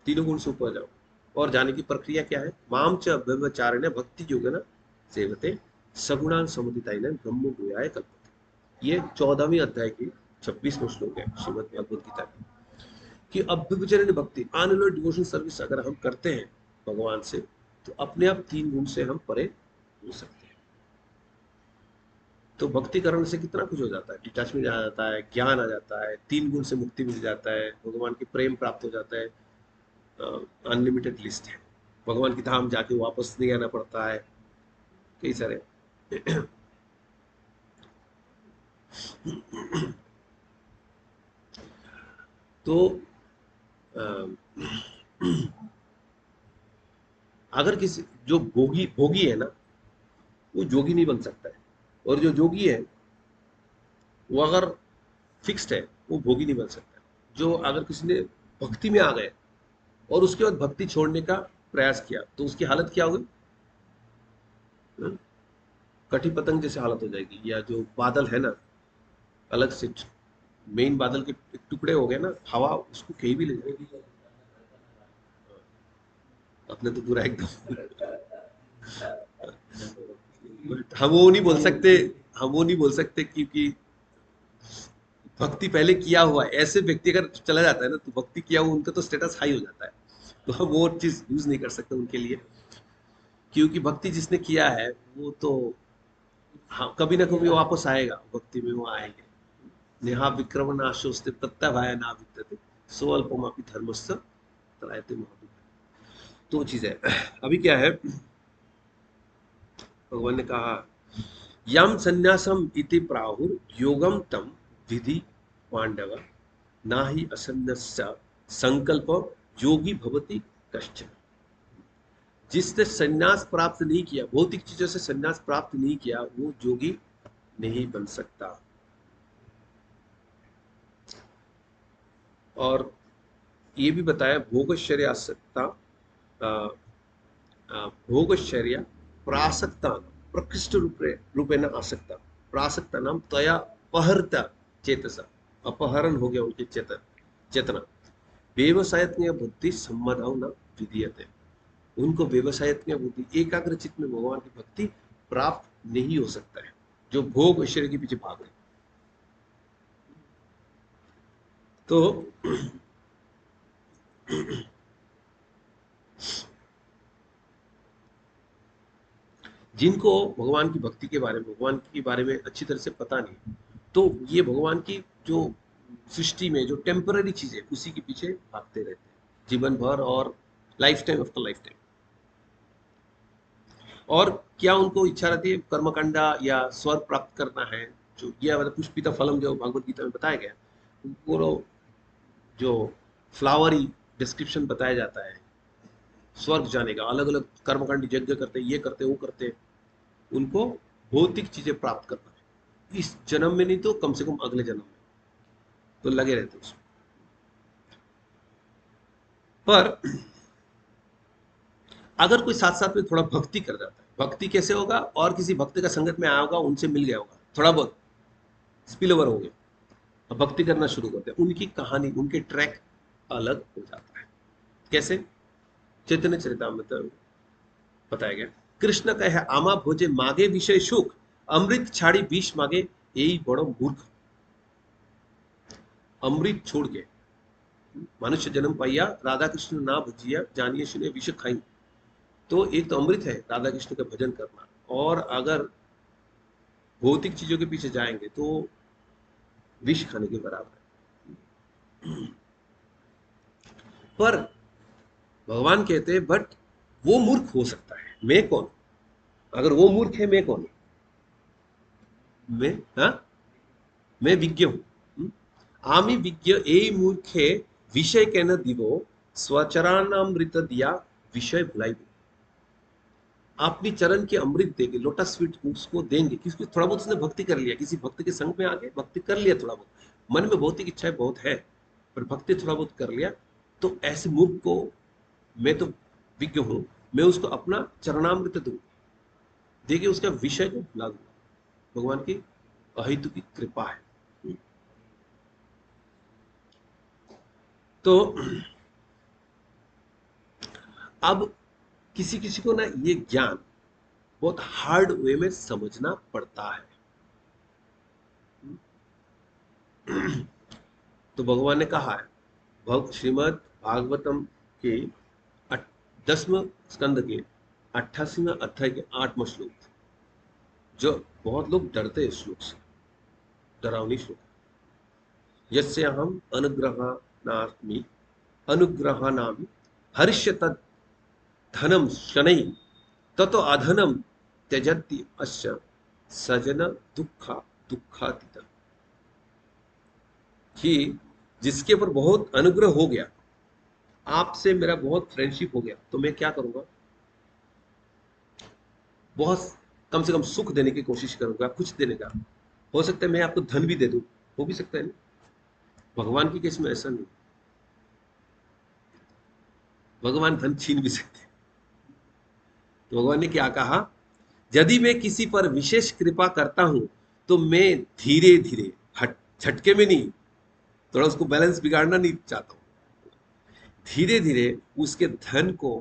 तीनों गुण से ऊपर जाओ। और जाने की प्रक्रिया क्या है? माम च व्यवचारेण भक्ति योगेन सेवते सगुणान समुदिताय ब्रह्म भूयाय कल्पते। ये 14वें अध्याय की 26वां श्लोक है श्रीमद् भगवद गीता का। कि अब विचरण भक्ति अनलोड डिवोशन सर्विस अगर हम करते हैं भगवान से, तो अपने आप 3 गुण से हम परे हो सकते हैं। तो भक्ति करने से कितना कुछ हो जाता है, डिटैचमेंट आ जाता है, ज्ञान आ जाता है, 3 गुण से मुक्ति मिल जाता है, भगवान की प्रेम प्राप्त हो जाता है। अनलिमिटेड लिस्ट है, भगवान की धाम जाके वापस नहीं आना पड़ता है, कई सारे। तो अगर किसी जो भोगी भोगी है ना, वो जोगी नहीं बन सकता है। और जो जोगी है वो अगर फिक्स्ड है, वो भोगी नहीं बन सकता। जो अगर किसी ने भक्ति में आ गए और उसके बाद भक्ति छोड़ने का प्रयास किया तो उसकी हालत क्या होगी? कटी पतंग जैसे हालत हो जाएगी। या जो बादल है ना, अलग से मेन बादल के टुकड़े हो गए ना, हवा उसको कहीं भी ले जाएगी। अपने तो पूरा एकदम हम वो नहीं बोल सकते, हम वो नहीं बोल सकते क्योंकि भक्ति पहले किया हुआ है। ऐसे व्यक्ति अगर चला जाता है ना, तो भक्ति किया हुआ उनका तो स्टेटस हाई हो जाता है, तो हम वो चीज यूज नहीं कर सकते उनके लिए। क्योंकि भक्ति जिसने किया है वो तो हाँ कभी ना कभी वापस आएगा, भक्ति में वो आएंगे। नेहा विक्रमनाशोस्ते प्रत्यवाय ना विद्यते स्वल्पमपि धर्मस्य त्रायते महाबुद्ध। तो चीज है। अभी क्या है, भगवान ने कहा यम संन्यासम इति प्राहुर योगम तम विधि पांडव ना ही असन्यास्य संकल्प योगी भवति कश्चन। जिसने संन्यास प्राप्त नहीं किया, भौतिक चीजों से संन्यास प्राप्त नहीं किया, वो योगी नहीं बन सकता। और ये भी बताया भोगश्चर्यासक्ता भोगश्चर्या प्रासक्ता प्रकृष्ट रूपेण आसक्ता प्रासक्ता नाम तया अपहृता चेतसा, अपहरण हो गया उनकी चेतना। व्यवसायत्म बुद्धि सम्मदाव न विधीयते, उनको व्यवसायत्म बुद्धि एकाग्र चित्त में भगवान की भक्ति प्राप्त नहीं हो सकता है, जो भोग ऐश्वर्य के पीछे भाग रहे। तो जिनको भगवान की भक्ति के बारे में, भगवान के बारे में अच्छी तरह से पता नहीं, तो ये भगवान की जो सृष्टि में जो टेम्पररी चीज है उसी के पीछे भागते रहते हैं जीवन भर और life time after life time. और क्या उनको इच्छा रहती है कर्मकांडा या स्वर्ग प्राप्त करना है, जो यह मतलब पुष्पिता फलम जो भगवत गीता में बताया गया, वो जो फ्लावरी डिस्क्रिप्शन बताया जाता है स्वर्ग जाने का, अलग अलग कर्मकांडी यज्ञ करते, ये करते वो करते, उनको भौतिक चीजें प्राप्त करना है इस जन्म में नहीं तो कम से कम अगले जन्म में, तो लगे रहते उसमें। पर अगर कोई साथ साथ में थोड़ा भक्ति कर जाता है, भक्ति कैसे होगा, और किसी भक्त का संगत में आया होगा, उनसे मिल गया होगा, थोड़ा बहुत स्पिल ओवर हो गया, अब भक्ति करना शुरू करते हैं, उनकी कहानी, उनके ट्रैक अलग हो जाता है। कैसे? चैतन्य चरितामृत बताया गया, कृष्ण कहे आमा भोजे मागे विषय सुख, अमृत छाड़ी विष मागे यही बड़ो मूर्ख। अमृत छोड़ के मनुष्य जन्म पाइया, राधा कृष्ण ना भजिया, जानिए सुनिए विष खाई। तो एक तो अमृत है राधा कृष्ण का भजन करना, और अगर भौतिक चीजों के पीछे जाएंगे तो विष खाने के बराबर है। पर भगवान कहते हैं बट वो मूर्ख हो सकता है, मैं कौन? अगर वो मूर्ख है, मैं कौन? मैं, हाँ, मैं विज्ञ हूं। आमी विज्ञ ए मूर्खे विषय कहना दिवो स्वचरानामृत दिया विषय भुलाई। अपनी चरण के अमृत देंगे, लोटस स्वीट उसको देंगे, क्योंकि थोड़ा बहुत उसने भक्ति कर लिया, किसी भक्त के संग में आके भक्ति कर लिया, थोड़ा बहुत मन में भौतिक इच्छाएं बहुत है पर भक्ति थोड़ा बहुत कर लिया, तो ऐसे मूर्ख को मैं तो विज्ञ हूं, मैं उसको अपना चरणामृत दूं, देखिए उसका विषय को भुला दूंगा। भगवान की अहितु की कृपा है। तो अब किसी किसी को ना ये ज्ञान बहुत हार्ड वे में समझना पड़ता है। तो भगवान ने कहा है श्रीमद् भागवतम के 10वें स्कंद के 88वें अध्याय के 8वां श्लोक, जो बहुत लोग डरते हैं श्लोक से, डरावनी श्लोक, यस्य हम अनुग्रहानामि अनुग्रहानामि हरिष्य तद धनम शनै ततो अधनम त्यजति अस्य सजन दुखातीत। कि जिसके ऊपर बहुत अनुग्रह हो गया, आपसे मेरा बहुत फ्रेंडशिप हो गया, तो मैं क्या करूंगा, बहुत कम से कम सुख देने की कोशिश करूंगा, कुछ देने का, हो सकता है मैं आपको धन भी दे दूं, हो भी सकता है ना। भगवान की केस में ऐसा नहीं, भगवान धन छीन भी सकते हैं। तो भगवान ने क्या कहा, यदि मैं किसी पर विशेष कृपा करता हूं तो मैं धीरे धीरे, झटके में नहीं, थोड़ा उसको बैलेंस बिगाड़ना नहीं चाहता हूं, धीरे धीरे उसके धन को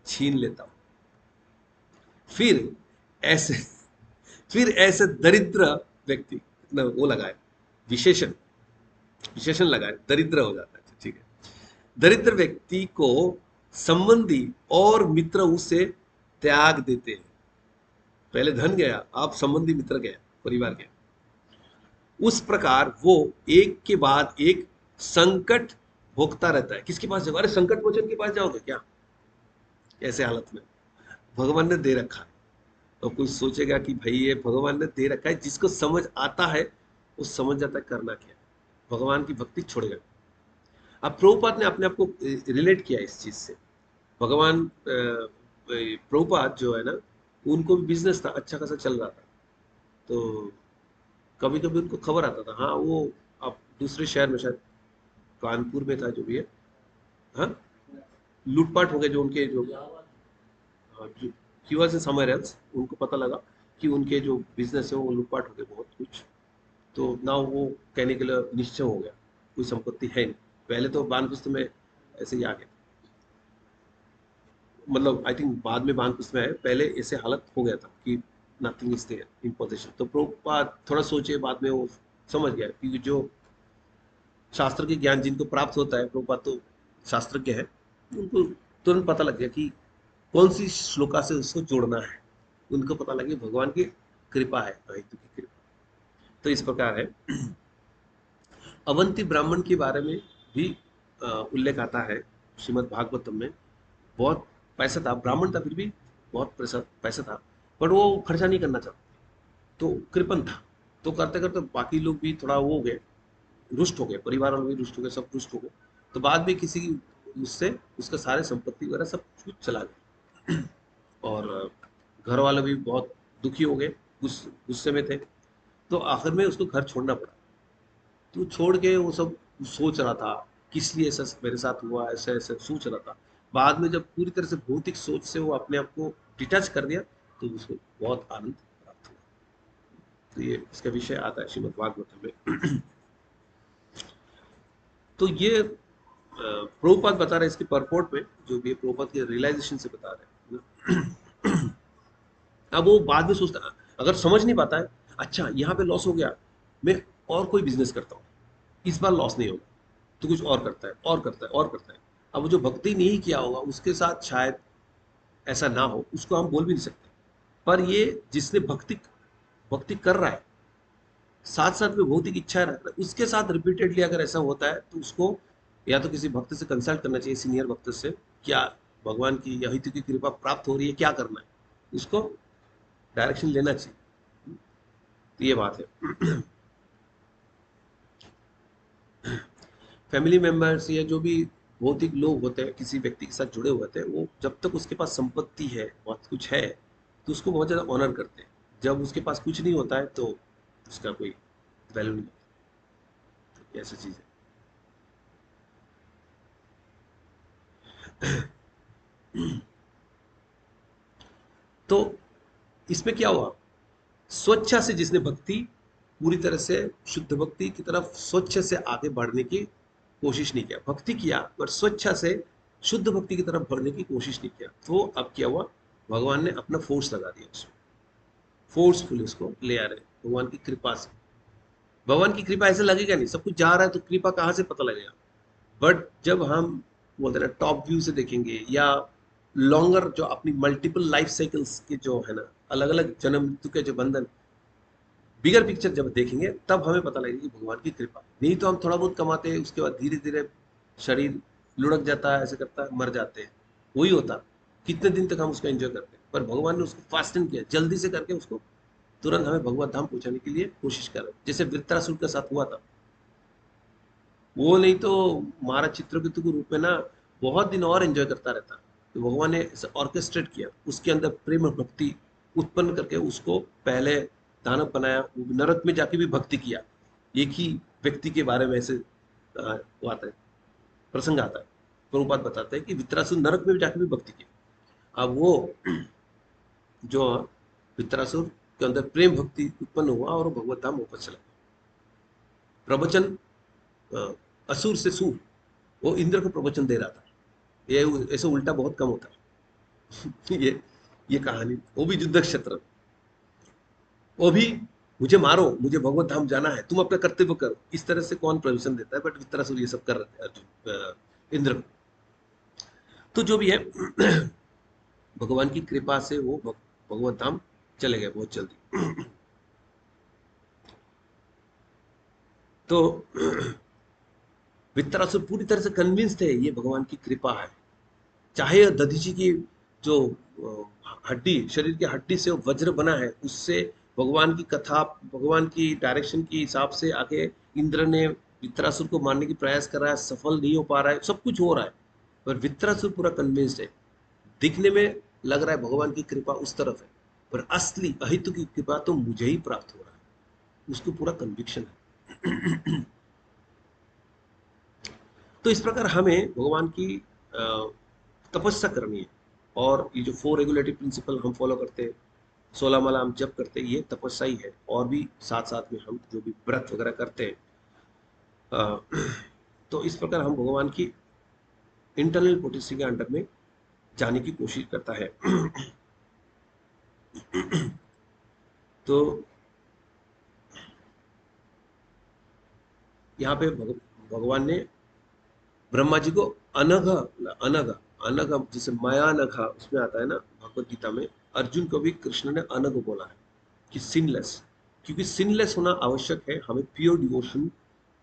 छीन लेता हूं। फिर ऐसे फिर ऐसे दरिद्र व्यक्ति, वो लगाए विशेषण, विशेषण लगाए, दरिद्र हो जाता है, ठीक है, दरिद्र व्यक्ति को संबंधी और मित्र उसे त्याग देते हैं। पहले धन गया, आप संबंधी मित्र गया, परिवार गया, उस प्रकार वो एक के बाद एक संकट भोगता रहता है। किसके पास जाओगे? अरे संकट मोचन के पास जाओगे क्या ऐसे हालत में? भगवान ने दे रखा है। तो कोई सोचेगा कि भाई ये भगवान ने दे रखा है, जिसको समझ आता है वो समझ जाता है करना क्या है, भगवान की भक्ति छोड़ेगा। अब प्रभुपाद ने अपने आप को रिलेट किया इस चीज से। भगवान प्रभुपाद जो है ना, उनको भी बिजनेस था, अच्छा खासा चल रहा था। तो कभी कभी उनको खबर आता था, हाँ वो अब दूसरे शहर में, शायद कानपुर में था जो भी है, हाँ लूटपाट हो गए जो उनके जो, हाँ जो he was in somewhere else, उनको पता लगा कि उनके जो बिजनेस है वो लूटपाट हो गए बहुत कुछ। तो ना वो कहने के लिए निश्चय हो गया, कोई संपत्ति है नहीं। पहले तो बानपुस्त में ऐसे ही आ गए, मतलब आई थिंक बाद में बानपुस्त में आए, पहले ऐसे हालत हो गया था कि nothing is there in position. तो प्रभुपाद थोड़ा सोचे, बाद में वो समझ गया, क्योंकि जो शास्त्र के ज्ञान जिनको प्राप्त होता है, प्रभुपाद तो शास्त्रज्ञ है, उनको तुरंत पता लग गया कि कौन सी श्लोका से उसको जोड़ना है। उनको पता लगे भगवान की कृपा है, अहितु की कृपा। तो इस प्रकार है। अवंती ब्राह्मण के बारे में भी उल्लेख आता है श्रीमद् भागवतम में। बहुत पैसा था, ब्राह्मण था, फिर भी बहुत पैसा पैसा था, पर वो खर्चा नहीं करना चाहता, तो कृपण था। तो करते करते बाकी लोग भी थोड़ा वो हो गए, रुष्ट हो गए, परिवार वाले भी रुष्ट हो गए, सब रुष्ट हो गए। तो बाद में किसी उससे उसका सारे संपत्ति वगैरह सब कुछ चला गया। और घर वाले भी बहुत दुखी हो गए, गुस्से में थे। तो आखिर में उसको घर छोड़ना पड़ा। तो छोड़ के वो सब सोच रहा था, किस लिए ऐसा मेरे साथ हुआ, ऐसा ऐसा सोच रहा था। बाद में जब पूरी तरह से भौतिक सोच से वो अपने आप को डिटैच कर दिया, तो उसको बहुत आनंद प्राप्त हुआ। तो ये इसका विषय आता है श्रीमद् भागवत में। तो ये प्रभुपाद बता रहे हैं इसके परपोर्ट में, जो भी प्रभुपाद के रियलाइजेशन से बता रहे हैं। अब वो बाद में सोचता, अगर समझ नहीं पाता है, अच्छा यहाँ पे लॉस हो गया, मैं और कोई बिजनेस करता हूँ, इस बार लॉस नहीं होगा, तो कुछ और करता है, और करता है, और करता है। अब वो जो भक्ति नहीं किया होगा उसके साथ शायद ऐसा ना हो, उसको हम बोल भी नहीं सकते। पर ये जिसने भक्ति भक्ति कर रहा है, साथ साथ में भौतिक इच्छा रख रहा है, उसके साथ रिपीटेडली अगर ऐसा होता है, तो उसको या तो किसी भक्त से कंसल्ट करना चाहिए, सीनियर भक्त से, क्या भगवान की या हित की कृपा प्राप्त हो रही है, क्या करना है, उसको डायरेक्शन लेना चाहिए। तो ये बात है। फैमिली मेंबर्स या जो भी भौतिक लोग होते हैं किसी व्यक्ति के साथ जुड़े हुए होते हैं, वो जब तक उसके पास संपत्ति है, बहुत कुछ है, तो उसको बहुत ज़्यादा ऑनर करते हैं। जब उसके पास कुछ नहीं होता है तो उसका कोई वैल्यू नहीं होता। तो ऐसी चीज़ है। तो इसमें क्या हुआ, स्वच्छा से जिसने भक्ति पूरी तरह से शुद्ध भक्ति की तरफ स्वच्छ से आगे बढ़ने की कोशिश नहीं किया, भक्ति किया पर स्वच्छा से शुद्ध भक्ति की तरफ बढ़ने की कोशिश नहीं किया, तो अब क्या हुआ, भगवान ने अपना फोर्स लगा दिया उसमें, फोर्सफुली उसको ले आ रहे भगवान की कृपा से। भगवान की कृपा ऐसे लगेगा नहीं, सब कुछ जा रहा है तो कृपा कहाँ से पता लगेगा। बट जब हम बोलते हैं टॉप व्यू से देखेंगे, या लॉन्गर जो अपनी मल्टीपल लाइफ साइकिल्स के जो है ना, अलग अलग जन्म मृत्यु के जो बंधन, बिगर पिक्चर जब देखेंगे, तब हमें पता लगेगा कि भगवान की कृपा। नहीं तो हम थोड़ा बहुत कमाते हैं, उसके बाद धीरे धीरे शरीर लुढ़क जाता है, ऐसे करता है, मर जाते हैं। वही होता, कितने दिन तक हम उसको एंजॉय करते हैं। पर भगवान ने उसको फास्टन किया, जल्दी से करके उसको तुरंत हमें भगवत धाम पहुंचाने के लिए कोशिश कर रहे हैं, जैसे वृत्रासुर के साथ हुआ था। वो नहीं तो महाराज चित्रकेतु के रूप में ना बहुत दिन और एंजॉय करता रहता। तो भगवान ने ऑर्केस्ट्रेट किया, उसके अंदर प्रेम और भक्ति उत्पन्न करके उसको पहले दानव बनाया, वो नरक में जाके भी भक्ति किया। एक ही व्यक्ति के बारे में ऐसे वो आता है, प्रसंग आता है। प्रभुपाद बताते हैं कि वित्रासुर नरक में जाके भी भक्ति की। अब वो जो वित्रासुर के अंदर प्रेम भक्ति उत्पन्न हुआ और वो भगवत धाम वापस चला गया। प्रवचन अ, असुर से सूर, वो इंद्र को प्रवचन दे रहा था। ये ऐसे उल्टा बहुत कम होता है। ये कहानी, वो भी युद्ध क्षेत्र में, वो भी मुझे मारो, मुझे भगवत धाम जाना है, तुम अपना कर्तव्य करो, इस तरह से कौन प्रवचन देता है। बट वित्रासुर ये सब कर रहे थे अर्जुन, इंद्र को। तो जो भी है, भगवान की कृपा से वो भगवत धाम चले गए बहुत जल्दी। तो वित्तरासुर पूरी तरह से कन्विंस थे ये भगवान की कृपा है। चाहे दधीची की जो हड्डी, शरीर की हड्डी से वज्र बना है, उससे भगवान की कथा, भगवान की डायरेक्शन के हिसाब से आगे इंद्र ने वित्रासुर को मारने की प्रयास कर रहा है, सफल नहीं हो पा रहा है, सब कुछ हो रहा है, पर वित्रासुर पूरा कन्विंस्ड है। दिखने में लग रहा है भगवान की कृपा उस तरफ है, पर असली अहितु की कृपा तो मुझे ही प्राप्त हो रहा है, उसको पूरा कन्विक्शन है। तो इस प्रकार हमें भगवान की तपस्या करनी है। और ये जो 4 रेगुलेटरी प्रिंसिपल हम फॉलो करते हैं, 16 माला हम जप करते हैं, ये तपस्या ही है। और भी साथ साथ में हम जो भी व्रत वगैरह करते हैं, तो इस प्रकार हम भगवान की इंटरनल पोटेंसी के अंडर में जाने की कोशिश करता है। तो यहाँ पे भगवान ने ब्रह्मा जी को अनघ अनघ अनघ जैसे माया नघा उसमें आता है ना भगवत गीता में, अर्जुन को भी कृष्ण ने अनघ बोला है कि सिनलेस, क्योंकि सिनलेस होना आवश्यक है हमें प्योर डिवोशन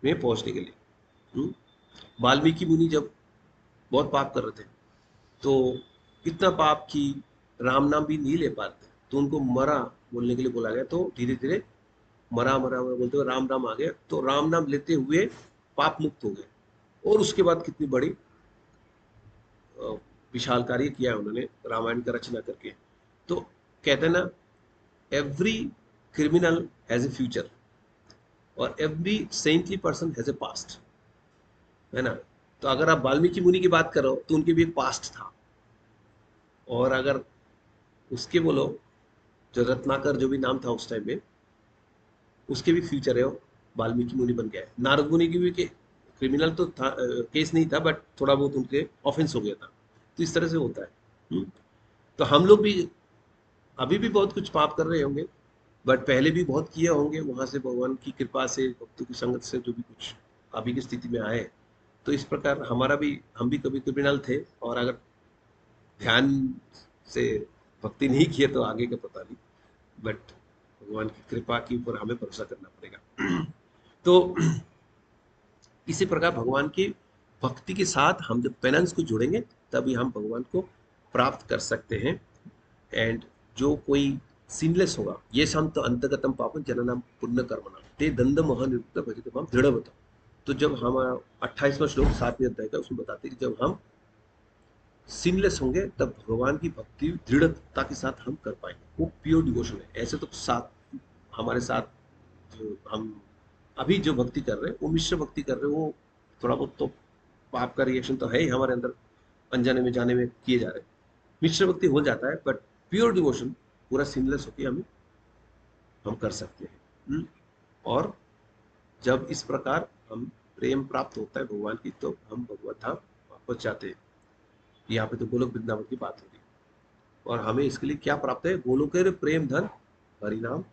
में पहुंचने के लिए। वाल्मीकि मुनि जब बहुत पाप कर रहे थे, तो इतना पाप कि राम नाम भी नहीं ले पाते, तो उनको मरा बोलने के लिए बोला गया, तो धीरे धीरे मरा मरा मरा बोलते हुए राम नाम आ गया, तो राम नाम लेते हुए पाप मुक्त हो गए। और उसके बाद कितनी बड़ी विशाल कार्य किया है उन्होंने रामायण का रचना करके। तो कहते हैं ना, every criminal has a future और every saintly person has a past, है ना। तो अगर आप वाल्मीकि मुनि की बात करो तो उनके भी एक पास्ट था, और अगर उसके बोलो जो रत्नाकर जो भी नाम था उस टाइम में, उसके भी फ्यूचर है, वो वाल्मीकि मुनि बन गया है। नारद मुनि की भी क्रिमिनल तो था, केस नहीं था, बट थोड़ा बहुत उनके ऑफेंस हो गया था। तो इस तरह से होता है। तो हम लोग भी अभी भी बहुत कुछ पाप कर रहे होंगे, बट पहले भी बहुत किए होंगे, वहां से भगवान की कृपा से, भक्तों की संगत से जो भी कुछ अभी की स्थिति में आए। तो इस प्रकार हमारा भी, हम भी कभी क्रिमिनल थे, और अगर ध्यान से भक्ति नहीं किए तो आगे का पता नहीं, बट भगवान की कृपा के ऊपर हमें भरोसा करना पड़ेगा। तो इसी प्रकार भगवान की भक्ति के साथ हम जब पेनेंस को जोड़ेंगे, तभी हम भगवान को प्राप्त कर सकते हैं। एंड जो कोई सीनलेस होगा, ये शांत अंतगतम पापन जननाम पुण्य कर्मणा ते दंड महानिरुक्त भजित हम दृढ़वत। तो जब हम 28वां श्लोक 7वें अध्याय का, उसमें बताते हैं कि जब हम सिनलेस होंगे तब भगवान की भक्ति दृढ़ता के साथ हम कर पाएंगे, वो प्योर डिवोशन है। ऐसे तो साथ हमारे साथ जो हम अभी जो भक्ति कर रहे हैं, वो मिश्र भक्ति कर रहे हैं, वो थोड़ा बहुत तो पाप का रिएक्शन तो है ही हमारे अंदर, अनजाने में जाने में किए जा रहे हैं। मिश्र भक्ति हो जाता है, बट प्योर डिवोशन पूरा सिनलेस होकर हम कर सकते हैं। और जब इस प्रकार हम प्रेम प्राप्त होता है भगवान की, तो हम भगवत धाम वापस जाते हैं। यहाँ पे तो गोलोक वृंदावन की बात होगी, और हमें इसके लिए क्या प्राप्त है? गोलोकेर प्रेम धन हरिनाम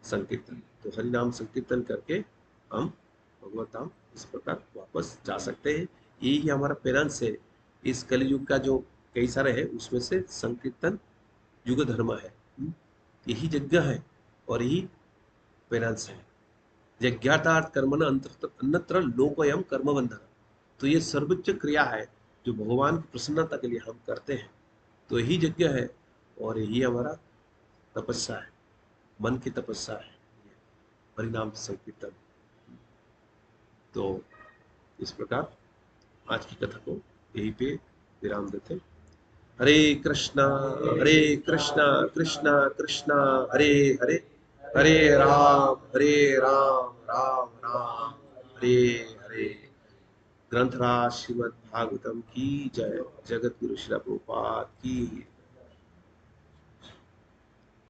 संकीर्तन। तो हरिनाम संकीर्तन करके हम भगवत धाम इस प्रकार वापस जा सकते हैं। यही हमारा पेरेंट्स है इस कलयुग का, जो कई सारे है उसमें से संकीर्तन युग धर्म है। यही यज्ञ है और यही पेरेंट्स है। यज्ञातार्थ कर्मण अन्यत्र लोकोयम कर्म बंधन। तो ये सर्वोच्च क्रिया है जो भगवान की प्रसन्नता के लिए हम करते हैं। तो यही यज्ञ है और यही हमारा तपस्या है, मन की तपस्या है, परिणाम संकीर्तन। तो इस प्रकार आज की कथा को यहीं पे विराम देते हैं। हरे कृष्णा कृष्णा कृष्णा हरे हरे, हरे राम राम राम हरे हरे। ग्रंथराज श्रीमद् भागवतम की जय। जगत गुरु श्री प्रभुपाद की